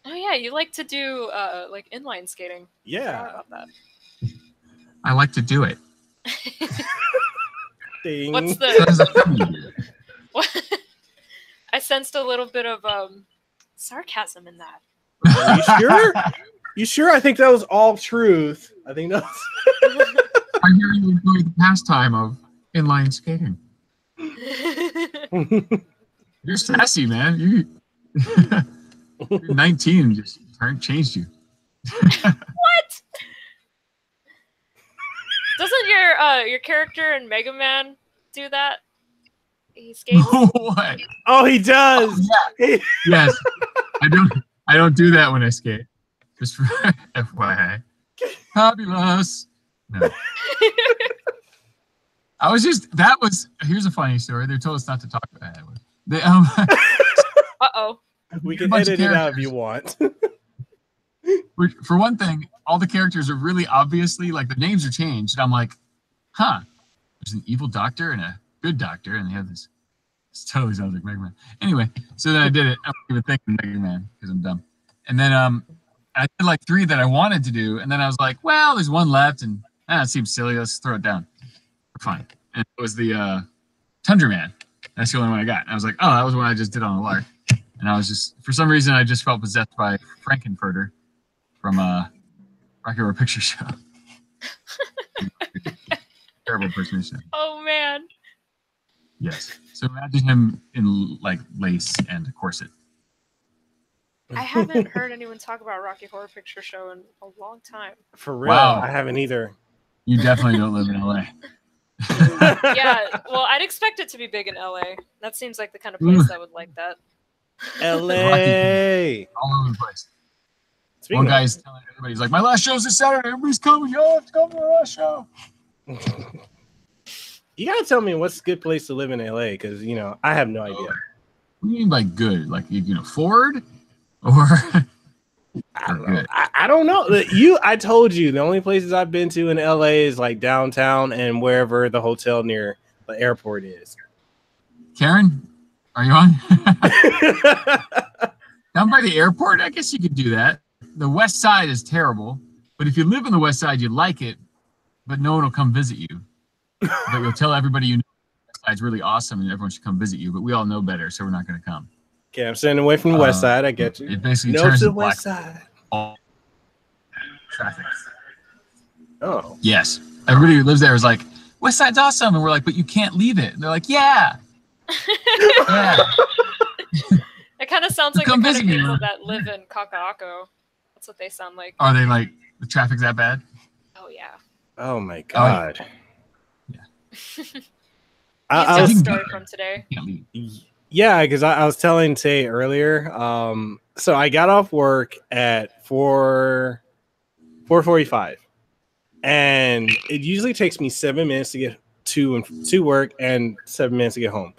Oh yeah, you like to do like inline skating. Forgot Yeah. about that. I like to do it. Ding. What's the Sounds like something you do. what? I sensed a little bit of sarcasm in that. Are you sure? You sure? I think that was all truth. I think that's. I hear you enjoy the pastime of inline skating. You're sassy, man. You're 19 just changed you. What? Doesn't your character in Mega Man do that? He skates. What? Oh, he does. Yes. I don't do that when I skate. Just for FYI. Fabulous. No. Here's a funny story. They told us not to talk about it. They, Uh-oh. We a can bunch of edit it out if characters. you want. For one thing, all the characters are really obviously like the names are changed. I'm like, huh, there's an evil doctor and a good doctor, and they have this. This totally sounds like Mega Man. Anyway, so then I did it. I don't even think of Mega Man because I'm dumb. And then I did like 3 that I wanted to do, and then I was like, well, there's 1 left, and it seems silly. Let's throw it down. Fine. And it was the Tundra Man. That's the only one I got. And I was like, oh, that was one I just did on a lark. And I was just, for some reason, I just felt possessed by Frankenfurter from Rocky Horror Picture Show. Terrible impersonation. Oh man. Yes. So imagine him in like lace and a corset. I haven't heard anyone talk about Rocky Horror Picture Show in a long time. For real, Wow. I haven't either. You definitely don't live in LA. Yeah, well, I'd expect it to be big in LA. That seems like the kind of place that would like that. LA. All over the place. Speaking One of- guy's telling everybody, he's like, my last show's this Saturday. Everybody's coming. Y'all have to come to my last show. You gotta tell me what's a good place to live in LA, because I have no idea. What do you mean by good? Like you can afford? Or I don't know. I don't know. I told you the only places I've been to in LA is like downtown and wherever the hotel near the airport is. Karen, are you on? Down by the airport, I guess you could do that. The west side is terrible, but if you live on the west side, you like it, but no one will come visit you. But you'll tell everybody you know the west side's really awesome and everyone should come visit you, but we all know better, so we're not going to come. Okay, I'm staying away from the west side. I get you. It basically No turns to to the black west side. traffic. Oh. Yes. Everybody who lives there is like, west side's awesome. And we're like, but you can't leave it. And they're like, yeah. Yeah. It kind of sounds like the Come kind of visit me, people man. that live in Kaka'ako. That's what they sound like. Are they like, the traffic's that bad? Oh yeah. Oh my god. Yeah. I He's was, got a story from today. Can't leave. yeah, because I was telling Tei earlier. So I got off work at 4:45, and it usually takes me 7 minutes to get to work and 7 minutes to get home.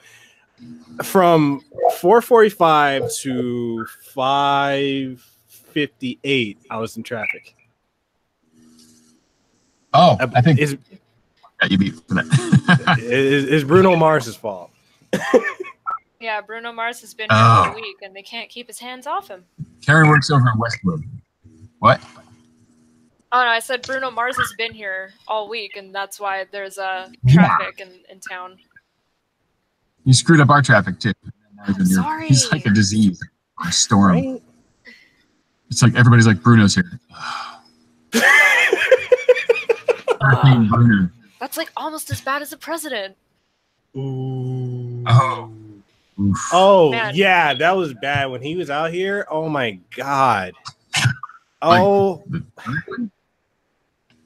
From 4:45 to 5:58, I was in traffic. Oh, I think It's you beat for that. it's Bruno Mars's fault. Yeah, Bruno Mars has been here for a week, and they can't keep his hands off him. Karen works over in Westwood. What? Oh no, I said Bruno Mars has been here all week, and that's why there's traffic in town. You screwed up our traffic too. I'm sorry. He's like a disease, a storm. Right? It's like everybody's like, Bruno's here. Hurricane Bruno. That's like almost as bad as the president. Ooh. Oh. Oof. Oh, Man. yeah, that was bad when he was out here. Oh my god. Oh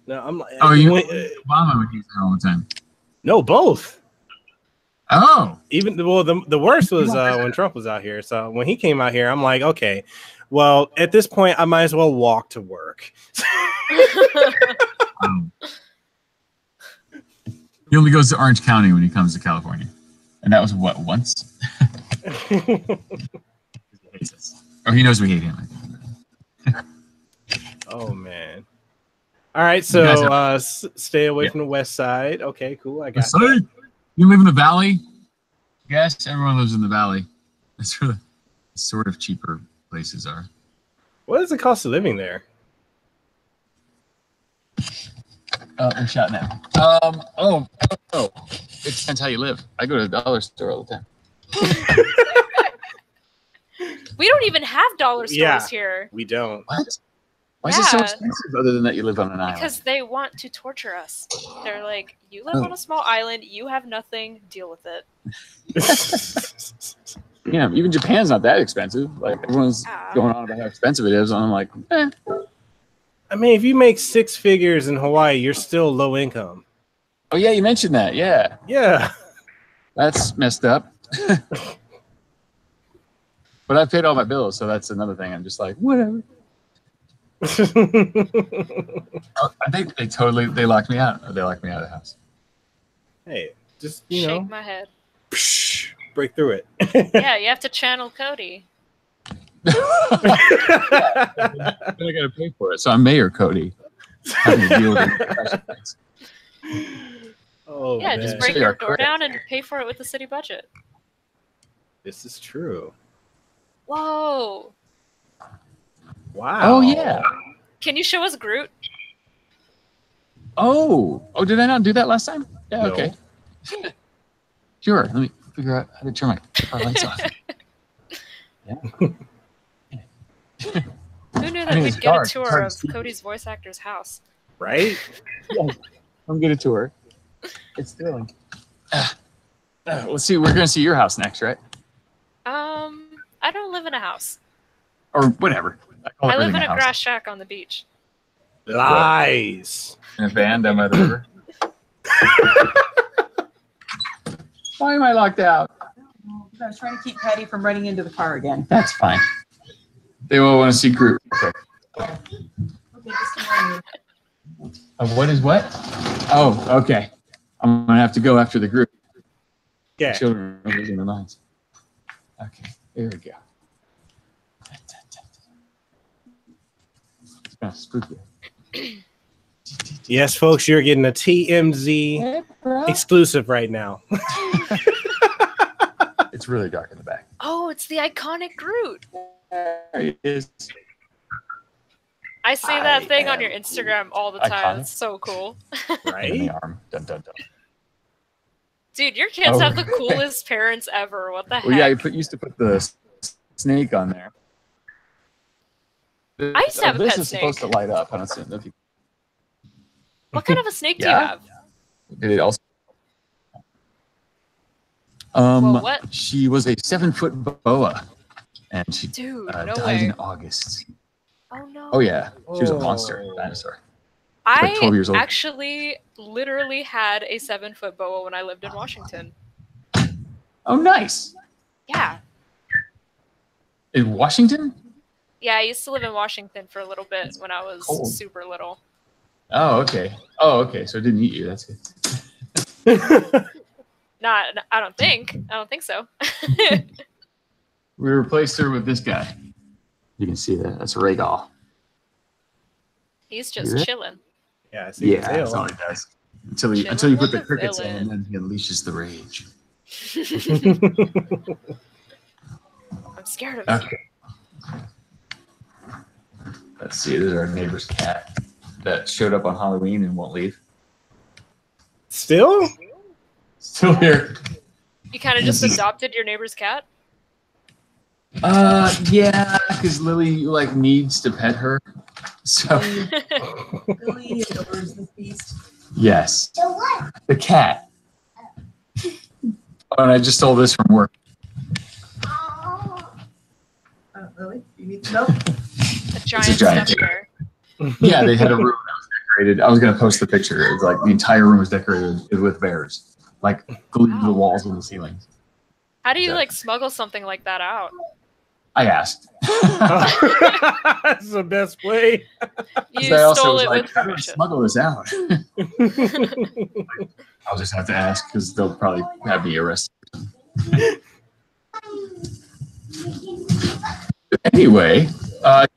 no, I'm like, Oh, you when- Obama when he was there all the time. no, both. Oh. Even the worst was when Trump was out here. So when he came out here, I'm like, okay, well, at this point, I might as well walk to work. He only goes to Orange County when he comes to California. And that was what, once? He hates us. Or he knows we hate him. Oh man. All right, You guys so stay away from the west side. Okay, cool. I got So, that. you live in the valley? Yes, everyone lives in the valley. That's where the sort of cheaper places are. What is the cost of living there? Oh, they're shouting at me. Oh. It depends how you live. I go to the dollar store all the time. We don't even have dollar stores Yeah. here We don't. What? Why is it so Yeah. expensive other than that you live on an island? because they want to torture us. They're like, you live on a small island, you have nothing, deal with it. Yeah, even Japan's not that expensive. Like everyone's Ah. going on about how expensive it is, and I'm like, eh. I mean, if you make 6 figures in Hawaii, you're still low income. Oh yeah, you mentioned that. Yeah, Yeah. that's messed up. But I've paid all my bills, so that's another thing. I'm just like, whatever. I think they locked me out. Or they locked me out of the house. Hey, just Shake my head. break through it. Yeah, you have to channel Cody. Then I gotta pay for it. So I'm Mayor Cody. Having to deal with it. Oh, Yeah, just man. break They your are door correct. down and pay for it with the city budget. This is true. Whoa! Wow. Oh yeah. Can you show us Groot? Oh, did I not do that last time? Yeah, No. okay. Sure. Let me figure out how to turn my car lights off. Yeah. Who knew I that think we'd it's get dark. a tour It's hard to of see. Cody's voice actor's house? Right? I'm good at tour. It's thrilling. Let's see. We're gonna see your house next, right? I don't live in a house. Or whatever. call I live everything in a house. grass shack on the beach. Lies. In a van down by the river. Why am I locked out? I was trying to keep Patty from running into the car again. That's fine. They will want to see Groot. Okay. Okay, just ignore me. What is what? Oh, okay. I'm gonna have to go after the group. Yeah. Children are losing their minds. Okay, there we go. It's kind of spooky. Yes, folks, you're getting a TMZ Hey, bro. exclusive right now. It's really dark in the back. Oh, it's the iconic Groot. There he is. I see that thing on your Instagram all the time. Iconic. It's so cool. In the Right? arm. Dun, dun, dun. Dude, your kids Oh, have the right. coolest parents ever. What the heck? Well, yeah, used to put the snake on there. I used to have a this pet is supposed to snake. light up. I don't see if you What kind of a snake do you Yeah? have? did it also. Well, what? She was a 7-foot boa, and she Dude, no died way. in August. Oh no. Oh yeah, she was a Oh. monster dinosaur. I like 12 years old. actually literally had a 7-foot boa when I lived in Washington. Oh, nice. Yeah. In Washington? Yeah, I used to live in Washington for a little bit when I was Cold. super little. Oh, okay. Oh, okay. So it didn't eat you. That's good. Not, I don't think. I don't think so. We replaced her with this guy. You can see that. That's Rhaegal. He's Is just it? chilling. Yeah, I see the That's all tail. he does. Until you Chilling put with the the crickets in, villain. and then he unleashes the rage. I'm scared of it. Okay. Let's see. This is our neighbor's cat that showed up on Halloween and won't leave. Still? Still here. You kind of just adopted your neighbor's cat? Yeah, because Lily needs to pet her. So Billy adores this beast. yes, the cat. Oh, and I just stole this from work. Lily, you need to know? A giant, giant stuffed bear. Yeah, they had a room that was decorated. I was gonna post the picture. It was like the entire room was decorated with bears, like glued to the Wow. walls and the ceilings. How do you Yeah. smuggle something like that out? I asked. That's the best way. You I also stole was it like, with how do I permission. smuggle this out? I'll just have to ask because they'll probably have me arrested. Anyway,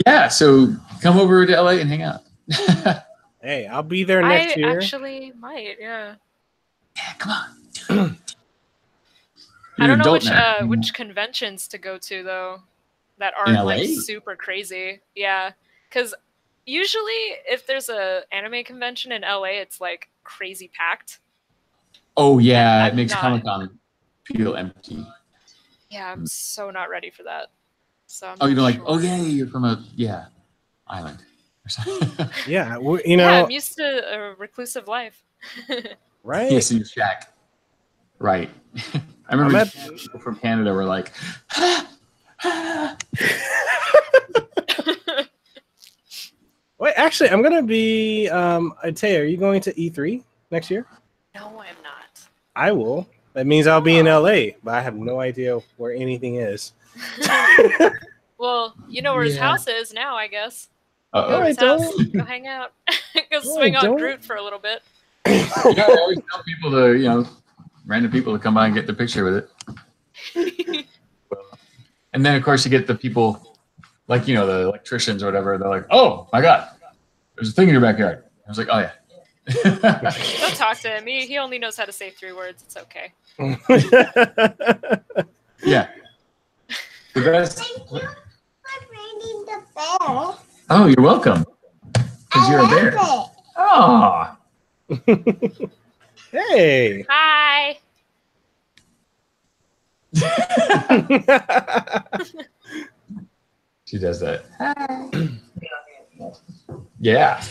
yeah. So come over to LA and hang out. Hey, I'll be there next I year. actually might, yeah. Yeah, come on. I don't know now. which conventions to go to though that In aren't LA? super crazy. Yeah, because usually if there's a anime convention in LA, it's crazy packed. Oh yeah, I'm it makes not- Comic-Con feel empty. Yeah, I'm so not ready for that. So I'm Oh, you're not like, sure. oh yeah, you're from a island. Or something. Yeah, you Yeah, know, I'm used to a reclusive life. right? Yes, in your shack. Right. I remember I'm at- people from Canada were like, Wait, actually, I'm gonna be. Tei, are you going to E3 next year? No, I'm not. I will. That means I'll be in LA, but I have no idea where anything is. Well, you know where his Yeah. house is now, I guess. uh-oh. Go to his I house, don't. go hang out, go No, I swing on don't. Groot for a little bit. You know, I always tell people to, random people to come by and get the picture with it. And then, of course, you get the people, the electricians or whatever. They're like, oh, my God, there's a thing in your backyard. I was like, oh, yeah. Don't talk to him. He only knows how to say 3 words. It's okay. Yeah. The best. Thank you for ringing the bell. Oh, you're welcome. Because you're a bear. Oh. Hey. Hi. She does that. Yeah.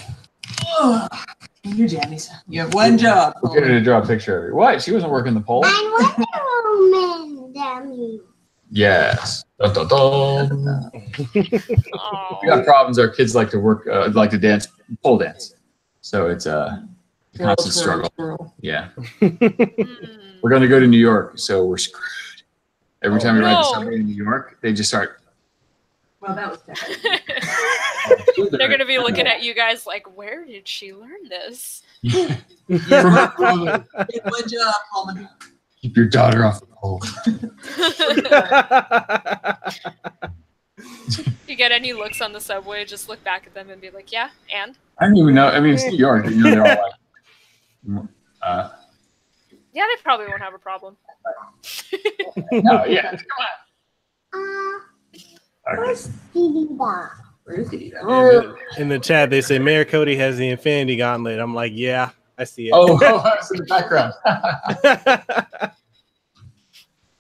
Your jammies. You have one job. We'll get her to draw a picture of her. What? She wasn't working the pole? I'm Wonder Woman, dummy. Yes. Dun, dun, dun. Aw. We got problems. Our kids like to work, like to dance, pole dance. So it's a constant struggle. Yeah. We're going to go to New York, so we're screwed. Every time we ride the subway in New York, they just start. Well, that was terrible. They're going to be looking at you guys like, where did she learn this? Yeah. One job, Coleman. Keep your daughter off the pole. You get any looks on the subway, just look back at them and be like, yeah, and? I don't even know. I mean, it's New York. You know, they're all like, Yeah, they probably won't have a problem. no, yeah. Come on. Where's Stevie Dog? Where is he? In the chat, they say Mayor Cody has the Infinity Gauntlet. I'm like, yeah, I see it. Oh, it's in the background.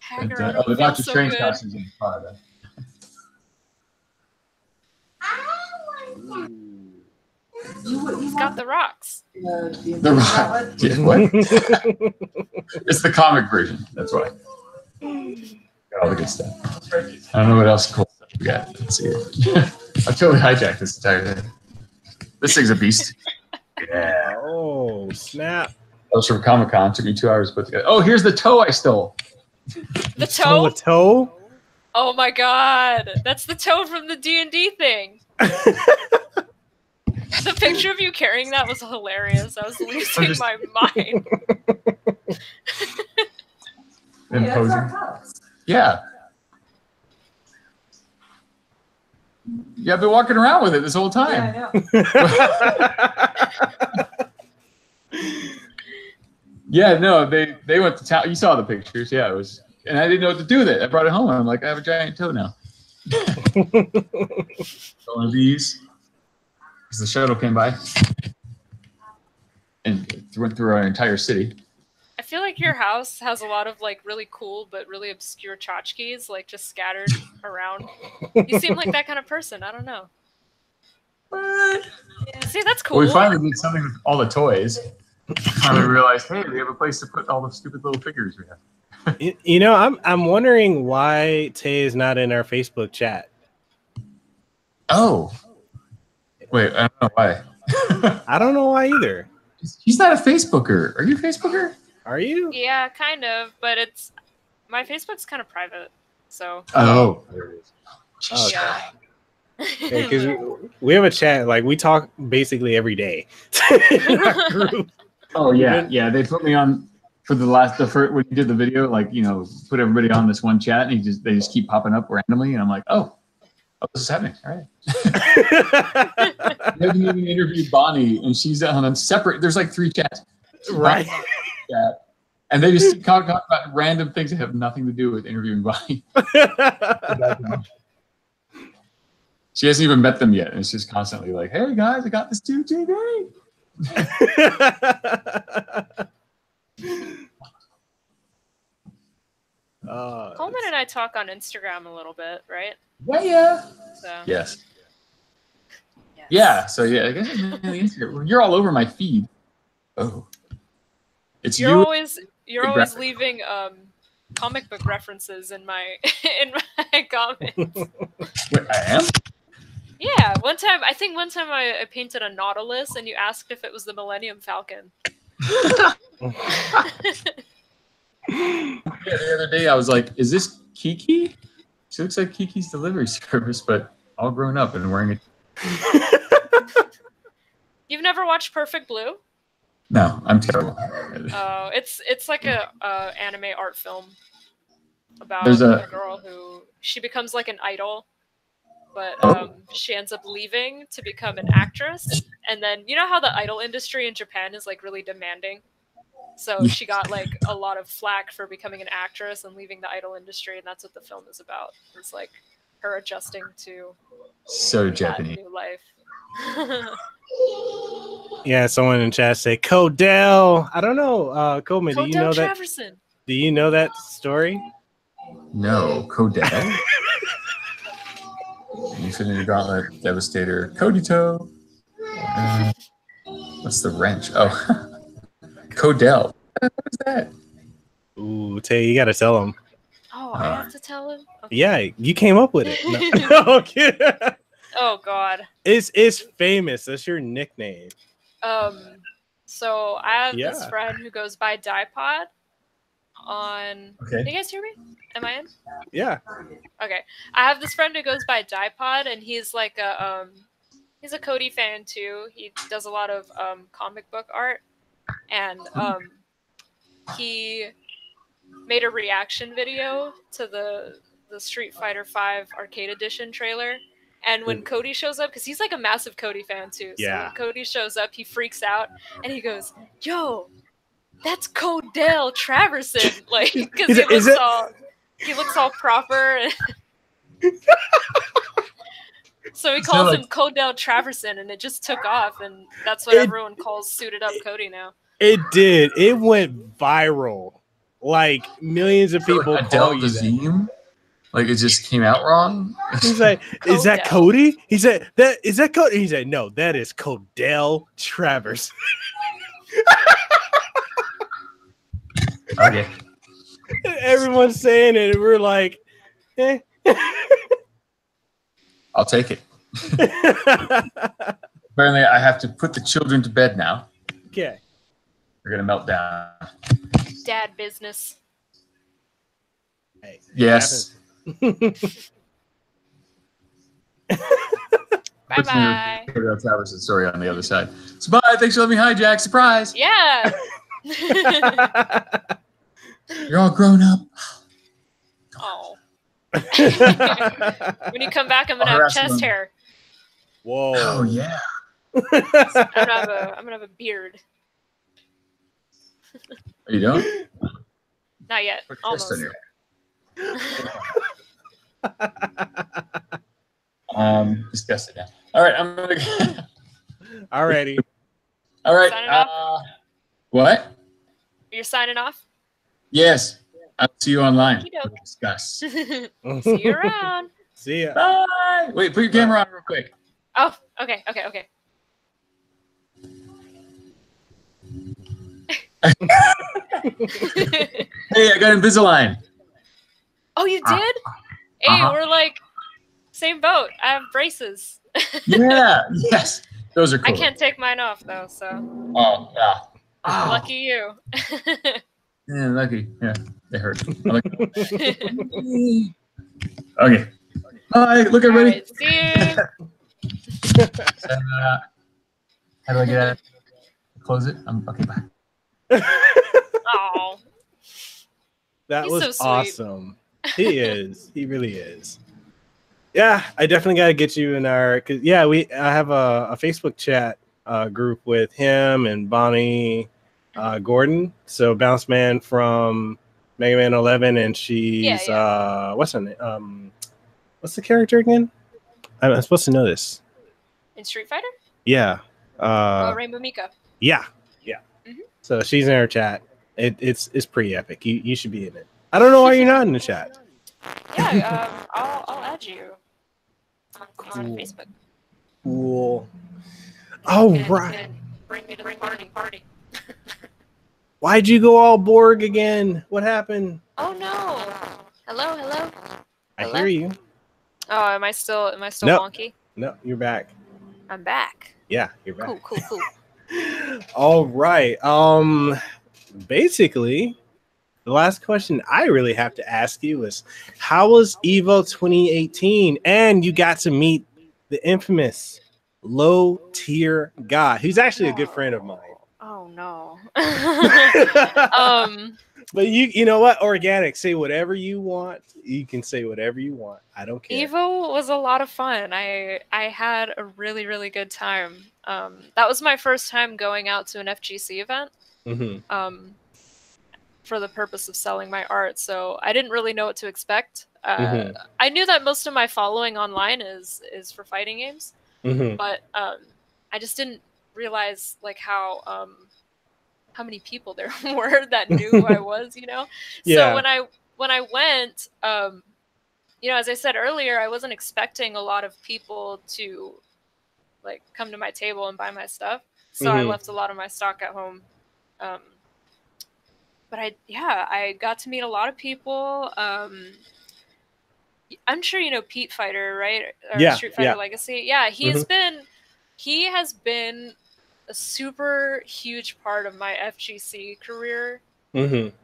Hagar, I don't The feel Doctor so Strange good. costume's in front of it. He's got the rocks. The rock. Yeah, what? It's the comic version. That's why. Got all the good stuff. I don't know what else cool stuff we got. Let's see. I totally hijacked this entire thing. This thing's a beast. Yeah. Oh, snap. That was from Comic-Con. Took me 2 hours to put together. Oh, here's the toe I stole. The Oh, toe? a toe? Oh my god. That's the toe from the D&D thing. The picture of you carrying that was hilarious. I was losing my mind. Imposing. Yeah. Yeah, I've been walking around with it this whole time. Yeah, I know. Yeah, no, they went to town. You saw the pictures. Yeah, it was, and I didn't know what to do with it. I brought it home. And I'm like, I have a giant toe now. One of these, because the shuttle came by and it went through our entire city. I feel like your house has a lot of like really cool but really obscure tchotchkes like just scattered around. You seem like that kind of person. I don't know. What? See, that's cool. Well, we finally did something with all the toys. Finally realized, hey, we have a place to put all the stupid little figures we have. You know, I'm wondering why Tei is not in our Facebook chat. Oh. Wait, I don't know why. I don't know why either. He's not a Facebooker. Are you a Facebooker? Are you? Yeah, kind of, but it's my Facebook's kind of private, so. Oh. There it is. Oh, Yeah. okay. Because we have a chat, like we talk basically every day in our group. Oh yeah, yeah. They put me on for the first when you did the video, like put everybody on this one chat, and they just keep popping up randomly, and I'm like, oh, this is happening. All right. They haven't even interviewed Bonnie, and she's on a separate. There's like 3 chats. Right. Chat, and they just talk about random things that have nothing to do with interviewing Bonnie. She hasn't even met them yet, and it's just constantly like, "Hey guys, I got this new TV." Coleman and I talk on Instagram a little bit, right? Yeah. So. Yes. Yes. Yeah. So yeah, I guess Instagram. You're all over my feed. Oh. It's You're you. always leaving comic book references in my comments. Wait, I am? Yeah, one time I painted a Nautilus and you asked if it was the Millennium Falcon. Yeah, the other day I was like, is this Kiki? She looks like Kiki's delivery service, but all grown up and wearing it. You've never watched Perfect Blue? No, I'm terrible. Oh, it's like a anime art film about There's a girl who she becomes like an idol, but she ends up leaving to become an actress. And then you know how the idol industry in Japan is like really demanding. So she got like a lot of flack for becoming an actress and leaving the idol industry, and that's what the film is about. It's like her adjusting to that Japanese. new life. Yeah, someone in chat say Codell. I don't know, Coleman. Do you know that? Traverson. Do you know that story? No, Codell. Infinity Gauntlet, Devastator, Kodito. What's the wrench? Oh, Codell. What is that? Ooh, Tay, you gotta tell him. Oh, I have to tell him? Okay. Yeah, you came up with it. No, okay. Oh God. It's famous. That's your nickname. So I have this friend who goes by Dipod on. Okay. Can you guys hear me? Am I in? Yeah. Okay. I have this friend who goes by Dipod, and he's like he's a Cody fan too. He does a lot of comic book art, and he made a reaction video to the Street Fighter V Arcade Edition trailer. And when Cody shows up, because he's like a massive Cody fan too, so when Cody shows up, he freaks out and he goes, "Yo, that's Codell Traverson!" Like, because he looks all proper. And so he calls him Codell Traverson, and it just took off, and that's what everyone calls suited up Cody now. It did. It went viral. Like millions of people call you that. Like it just came out wrong. He's like, "Is that Cody?" He said, "Is that Cody?" He said, "No, that is Codell Travers." Okay. Everyone's saying it, and we're like, eh. I'll take it. Apparently, I have to put the children to bed now. Okay. They're gonna melt down. Dad business. Hey, yes. Bye-bye. Traverson's story on the other side. So bye. Thanks for letting me hijack. Surprise. Yeah. You're all grown up. Oh. When you come back, I'm gonna have chest hair. Whoa. Oh yeah. I'm gonna have a beard. Are you done? Not yet. Almost. Disgusted now. All right, I'm gonna. Alrighty. All right. Signing off? What? You're signing off? Yes. I'll see you online. Okey-doke. We'll discuss. See you around. See ya. Bye. Wait, put your camera on real quick. Oh, okay. Hey, I got Invisalign. Oh, you did? Hey, we're like same boat. I have braces. Yeah. Yes. Those are cool. I can't take mine off though, so. Oh, yeah. Lucky you. Yeah, lucky. Yeah, they hurt. Okay. Bye. Look, everybody. Right, see you. How do I get out? Close it. Okay, bye. Oh. That He's was so sweet. awesome. He is. He really is. Yeah, I definitely got to get you in our. Cause yeah, I have a Facebook chat group with him and Bonnie Gordon. So Bounce Man from Mega Man 11, and she's what's her name? What's the character again? I'm supposed to know this. In Street Fighter? Yeah. Rainbow Mika. Yeah. So she's in our chat. It's pretty epic. You should be in it. I don't know why you're not in the chat. Yeah, I'll add you on Facebook. Cool. Oh, right. Bring me to the party. Why'd you go all Borg again? What happened? Oh no! Hello. I hear you. Oh, am I still Nope. wonky? No, you're back. I'm back. Yeah, you're back. Cool. All right. Basically, the last question I really have to ask you is, how was Evo 2018? And you got to meet the infamous Low Tier Guy, who's actually a good friend of mine. Oh no. But you know what? Organic. Say whatever you want. You can say whatever you want. I don't care. Evo was a lot of fun. I had a really, really good time. That was my first time going out to an FGC event. For the purpose of selling my art, so I didn't really know what to expect. I knew that most of my following online is for fighting games, but I just didn't realize like how many people there were that knew who I was, you know. Yeah. So when I went, you know, as I said earlier, I wasn't expecting a lot of people to like come to my table and buy my stuff, so I left a lot of my stock at home. But I got to meet a lot of people. I'm sure you know Pete Fighter, right? Or Yeah, Street Fighter yeah. Legacy. Yeah, he has been a super huge part of my FGC career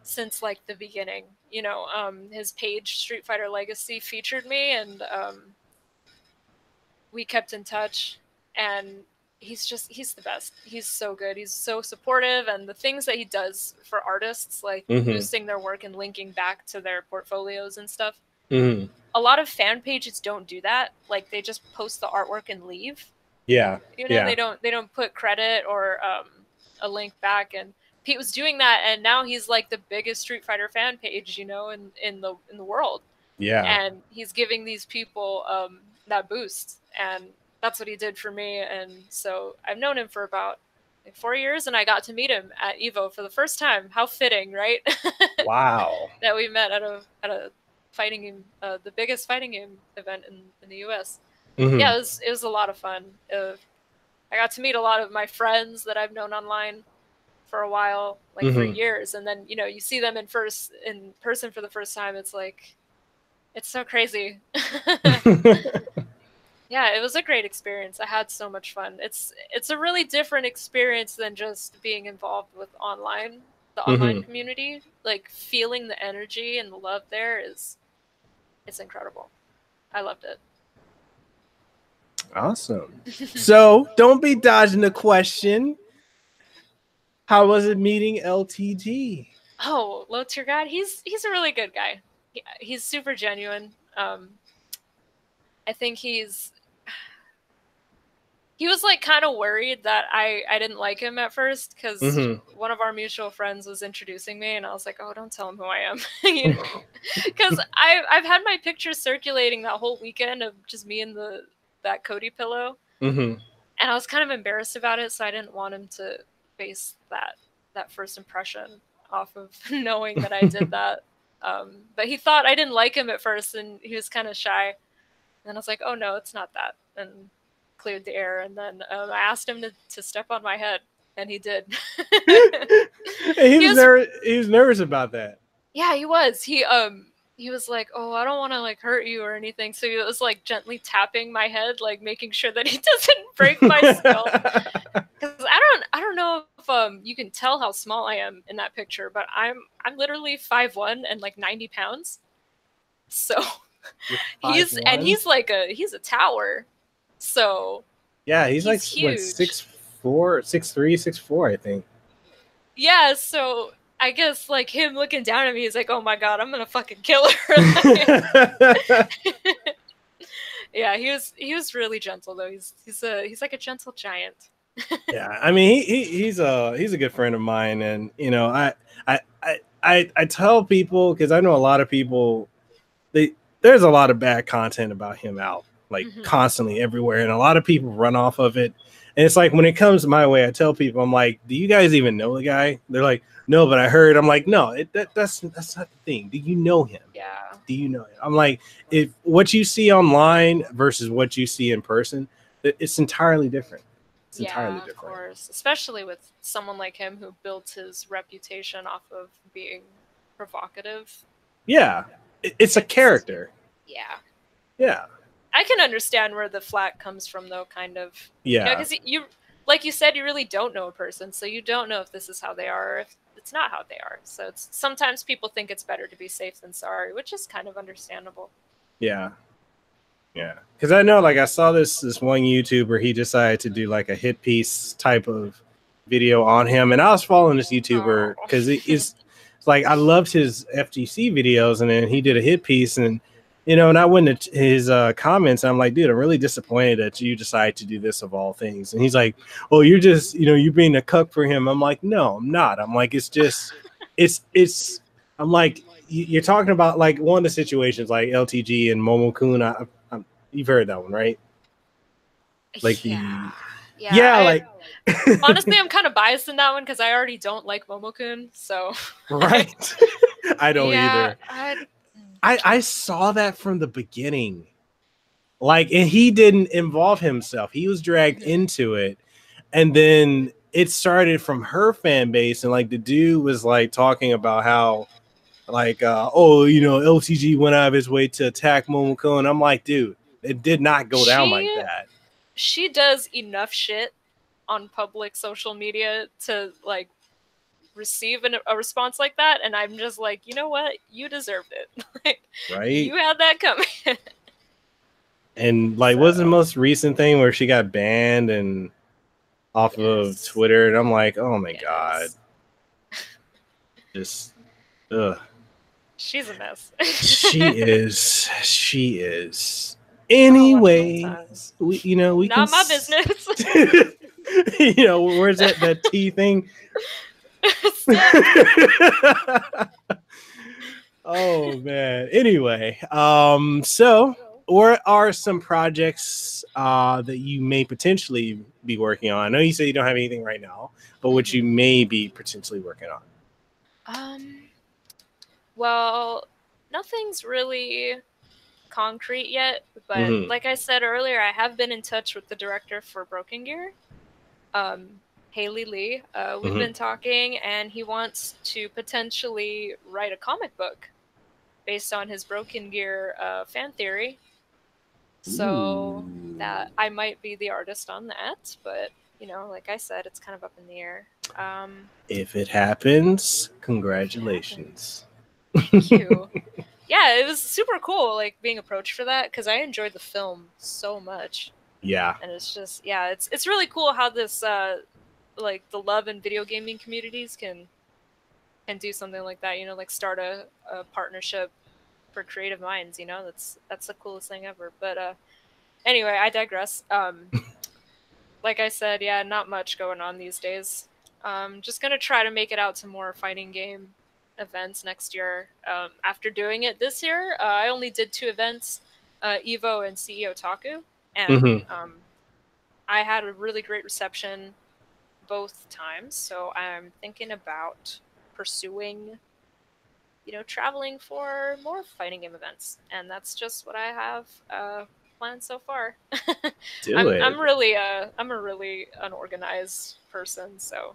since like the beginning. You know, his page Street Fighter Legacy featured me, and we kept in touch. And he's the best. He's so good. He's so supportive, and the things that he does for artists, like boosting their work and linking back to their portfolios and stuff. A lot of fan pages don't do that. Like they just post the artwork and leave. Yeah. You know, they don't put credit or a link back. And Pete was doing that, and now he's like the biggest Street Fighter fan page, you know, in the world. Yeah. And he's giving these people that boost, and that's what he did for me. And so I've known him for about like 4 years, and I got to meet him at Evo for the first time. How fitting, right? Wow. That we met at a fighting game, the biggest fighting game event in the US. Yeah, it was a lot of fun. I got to meet a lot of my friends that I've known online for a while, like for years, and then you know you see them in person for the first time. It's like it's so crazy. Yeah, it was a great experience. I had so much fun. It's a really different experience than just being involved with the online community. Like feeling the energy and the love there it's incredible. I loved it. Awesome. So don't be dodging the question. How was it meeting LTG? Oh, Low Tier God, he's a really good guy. He's super genuine. I think he was like kind of worried that I didn't like him at first because one of our mutual friends was introducing me, and I was like, oh, don't tell him who I am. Because I've had my pictures circulating that whole weekend of just me and that Cody pillow, and I was kind of embarrassed about it, so I didn't want him to base that first impression off of knowing that I did that. But he thought I didn't like him at first, and he was kind of shy. And I was like, oh no, it's not that. And cleared the air. And then I asked him to step on my head, and he did. He was nervous about that. Yeah, he was. He was like, oh, I don't want to like hurt you or anything. So he was like gently tapping my head, like making sure that he doesn't break my skull. Because I don't know if you can tell how small I am in that picture, but I'm literally 5'1" and like 90 pounds. So he's a tower. So yeah, he's like huge. What, 6'3", 6'4", I think. Yeah, so I guess like him looking down at me, he's like, "Oh my god, I'm gonna fucking kill her." Yeah, he was really gentle though. He's like a gentle giant. Yeah, I mean he's a good friend of mine, and you know I tell people, because I know a lot of people, there's a lot of bad content about him out like constantly everywhere, and a lot of people run off of it. And it's like when it comes my way, I tell people, I'm like, do you guys even know the guy? They're like, no, but I heard. I'm like, no, that's not the thing. Do you know him? Yeah. Do you know him? I'm like, if what you see online versus what you see in person, it's entirely different. It's entirely different. Of course, especially with someone like him who built his reputation off of being provocative. Yeah, it's a character. Yeah. Yeah. I can understand where the flack comes from, though, kind of. Yeah. Because you, like you said, you really don't know a person, so you don't know if this is how they are or if it's not how they are. So sometimes people think it's better to be safe than sorry, which is kind of understandable. Yeah. Yeah. Because I know, like, I saw this one YouTuber, he decided to do, like, a hit piece type of video on him. And I was following this YouTuber because like I loved his FGC videos, and then he did a hit piece, and and I went to his comments, and I'm like, dude, I'm really disappointed that you decided to do this of all things. And he's like, oh, you're just, you're being a cuck for him. I'm like, no, I'm not. I'm like, it's just, it's. I'm like, you're talking about like one of the situations like LTG and Momo-kun. You've heard that one, right? Like like honestly, I'm kind of biased in that one because I already don't like Momo-kun, so right. I don't either. I saw that from the beginning, like, and he didn't involve himself. He was dragged into it, and then it started from her fan base, and like the dude was like talking about how, like, LTG went out of his way to attack Momoko, and I'm like, dude, it did not go down like that. She does enough shit on public social media to like receive a response like that, and I'm just like, you know what, you deserved it. Like, right, you had that coming. And like, what's the most recent thing where she got banned and off of Twitter, and I'm like, oh my god, just she's a mess. she is anyways, we not my business. Where's that T thing? Oh man. Anyway, so what are some projects that you may potentially be working on? I know you say you don't have anything right now, but what you may be potentially working on. Well, nothing's really concrete yet, but like I said earlier, I have been in touch with the director for Broken Gear, Tei Lee. We've been talking, and he wants to potentially write a comic book based on his Broken Gear fan theory. So that I might be the artist on that, but like I said, it's kind of up in the air. If it happens, congratulations. Thank you. Yeah, it was super cool, like being approached for that, because I enjoyed the film so much. Yeah, and it's just it's really cool how this like the love and video gaming communities can do something like that. Like start a partnership for creative minds. That's the coolest thing ever. But anyway, I digress. Like I said, not much going on these days. Just gonna try to make it out to more fighting game events next year. After doing it this year, I only did 2 events, Evo and CEO Otaku, and I had a really great reception both times. So I'm thinking about pursuing, traveling for more fighting game events, and that's just what I have planned so far. I'm really I'm a really unorganized person, so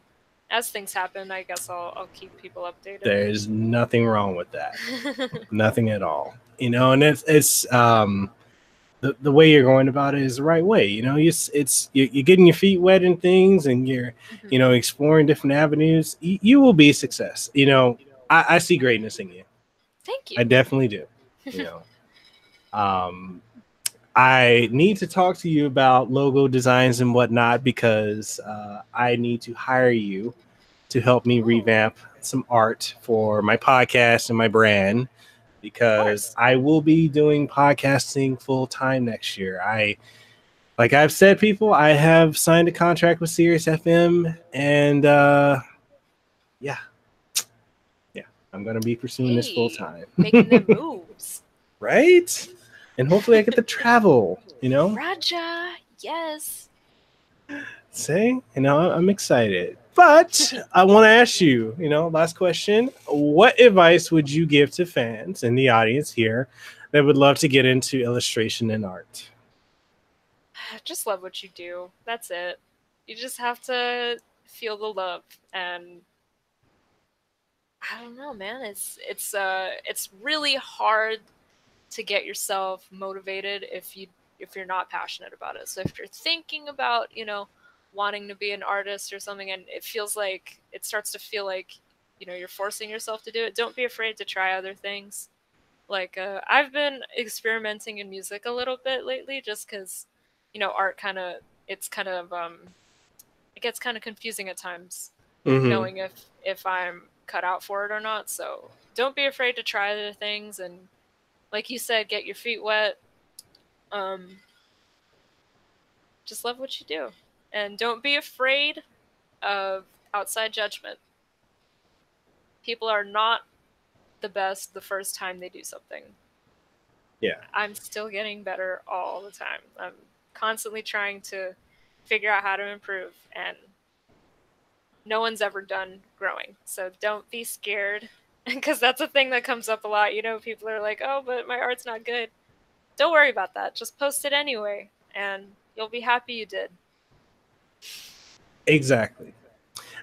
as things happen, I guess I'll keep people updated. There's nothing wrong with that. Nothing at all. And it's the way you're going about it is the right way. You're getting your feet wet in things, and you're exploring different avenues. You will be a success. I see greatness in you. Thank you. I definitely do. I need to talk to you about logo designs and whatnot, because I need to hire you to help me revamp some art for my podcast and my brand, because I will be doing podcasting full time next year. Like I've said, people, I have signed a contract with Sirius FM, and I'm going to be pursuing this full time. Making the moves. Right? And hopefully I get to travel, Raja, yes. Say, I'm excited. But I want to ask you, last question. What advice would you give to fans in the audience here that would love to get into illustration and art? Just love what you do. That's it. You just have to feel the love, and I don't know, man. It's really hard to get yourself motivated if you're not passionate about it. So if you're thinking about, wanting to be an artist or something, and it starts to feel like, you're forcing yourself to do it, don't be afraid to try other things. Like, I've been experimenting in music a little bit lately, just because, art it gets kind of confusing at times, knowing if I'm cut out for it or not. So don't be afraid to try other things, and like you said, get your feet wet. Just love what you do, and don't be afraid of outside judgment. People are not the best the first time they do something. Yeah. I'm still getting better all the time. I'm constantly trying to figure out how to improve, and no one's ever done growing. So don't be scared, because that's a thing that comes up a lot. You know, people are like, oh, but my art's not good. Don't worry about that. Just post it anyway, and you'll be happy you did. Exactly.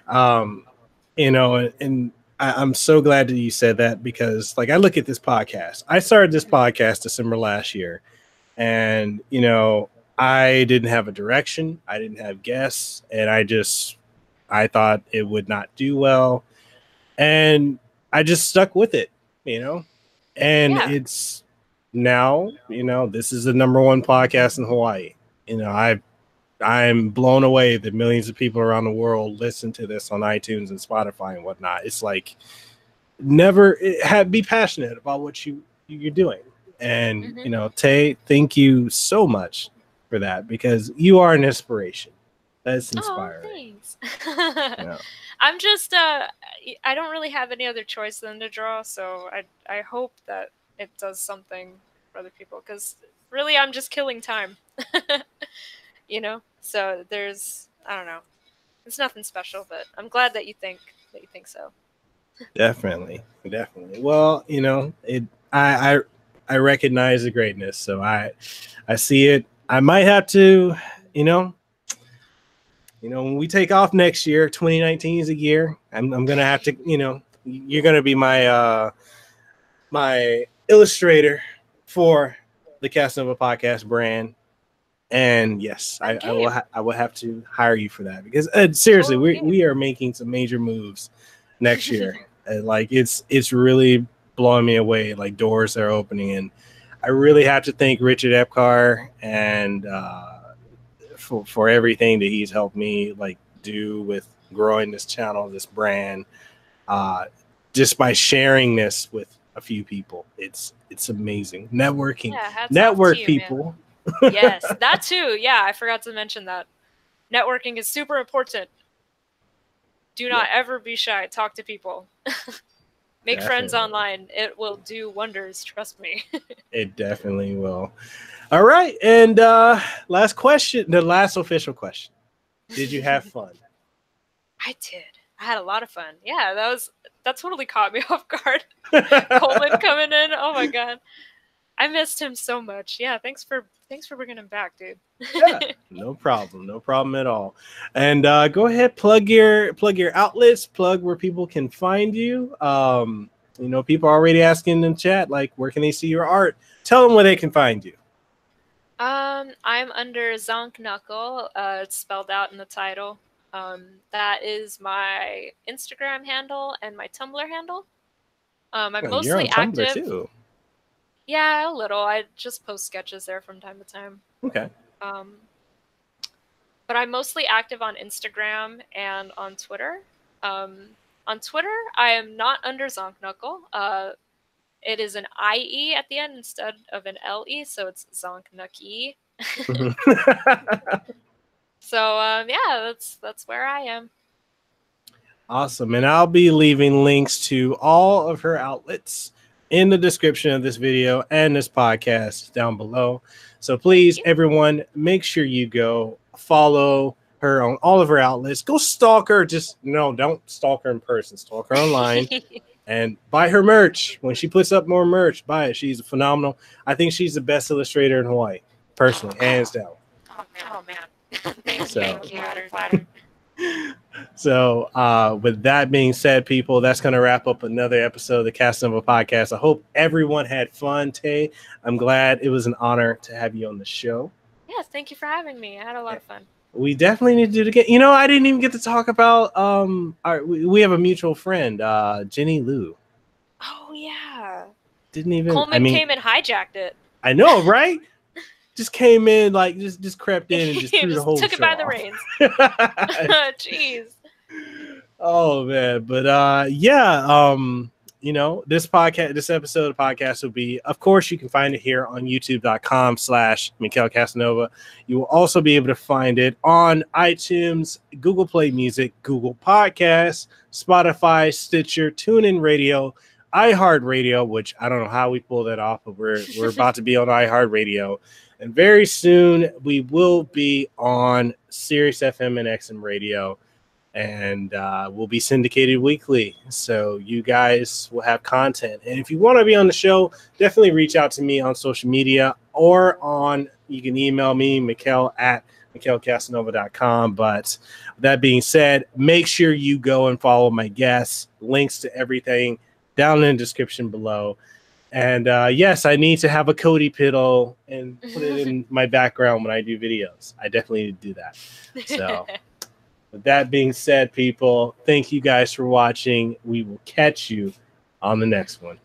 You know, and I'm so glad that you said that, because like I look at this podcast. I started this podcast December last year, and you know, I didn't have a direction. I didn't have guests, and I thought it would not do well, and I just stuck with it, you know, and it's now, you know, this is the #1 podcast in Hawaii. You know, I'm blown away that millions of people around the world listen to this on iTunes and Spotify and whatnot. It's like be passionate about what you're doing. And, you know, Tei, thank you so much for that, because you are an inspiration. That's inspiring. Oh, thanks. Yeah. I'm just, I don't really have any other choice than to draw. So I hope that it does something for other people, because really I'm just killing time. You know, so I don't know, it's nothing special, but I'm glad that you think so. Definitely. Well, you know, I recognize the greatness, so I see it. I might have to, you know, when we take off next year, 2019 is a year. I'm gonna have to, you know, you're gonna be my my illustrator for the Kasanova podcast brand. And yes, I will have to hire you for that, because seriously, we are making some major moves next year. And like it's really blowing me away. Like doors are opening, and I really have to thank Richard Epcar and for everything that he's helped me like do with growing this channel, this brand. Just by sharing this with a few people, it's amazing. Networking, network people. Man. Yes, that too. Yeah, I forgot to mention that. Networking is super important. Do not ever be shy. Talk to people. Make friends online. It will do wonders. Trust me. It definitely will. All right. And last question, the last official question. Did you have fun? I did. I had a lot of fun. Yeah, that totally caught me off guard. Coleman coming in. Oh my God. I missed him so much. Yeah, thanks for bringing him back, dude. Yeah, no problem at all. And go ahead, plug your outlets, plug where people can find you. You know, people are already asking in the chat, like, where can they see your art? Tell them where they can find you. I'm under Zonknuckle. It's spelled out in the title. That is my Instagram handle and my Tumblr handle. I'm mostly you're on Tumblr active. Too. Yeah, a little. I just post sketches there from time to time. Okay. But I'm mostly active on Instagram and on Twitter. On Twitter, I am not under Zonknuckle. It is an IE at the end instead of an LE, so it's Zonknuckle. So yeah, that's where I am. Awesome. And I'll be leaving links to all of her outlets in the description of this video and this podcast down below. So please, everyone, make sure you go follow her on all of her outlets. Go stalk her. Don't stalk her in person. Stalk her online and buy her merch. When she puts up more merch, buy it. She's phenomenal. I think she's the best illustrator in Hawaii, personally, hands down. Oh man. Thank you. So with that being said, people, that's going to wrap up another episode of the Kasanova podcast. I hope everyone had fun, Tei. I'm glad. It was an honor to have you on the show. Yes, thank you for having me. I had a lot of fun. We definitely need to do it again. You know, I didn't even get to talk about we have a mutual friend, Jenny Lou. Oh yeah. Didn't even Coleman came and hijacked it. I know, right? Just came in, like just crept in and just threw the whole took show it by the off. reins. Jeez. Oh man, but yeah, you know, this episode of the podcast will be, of course, you can find it here on youtube.com/Mekel Kasanova. You will also be able to find it on iTunes, Google Play Music, Google Podcasts, Spotify, Stitcher, TuneIn Radio, iHeartRadio, which I don't know how we pull that off, but we're about to be on iHeartRadio. And very soon we will be on Sirius FM and XM Radio. And we'll be syndicated weekly, so you guys will have content. And if you want to be on the show, definitely reach out to me on social media, or you can email me, Mekel@mekelkasanova.com. But that being said, make sure you go and follow my guests. Links to everything down in the description below. And yes, I need to have a Cody Piddle and put it in my background when I do videos. I definitely need to do that. So with that being said, people, thank you guys for watching. We will catch you on the next one.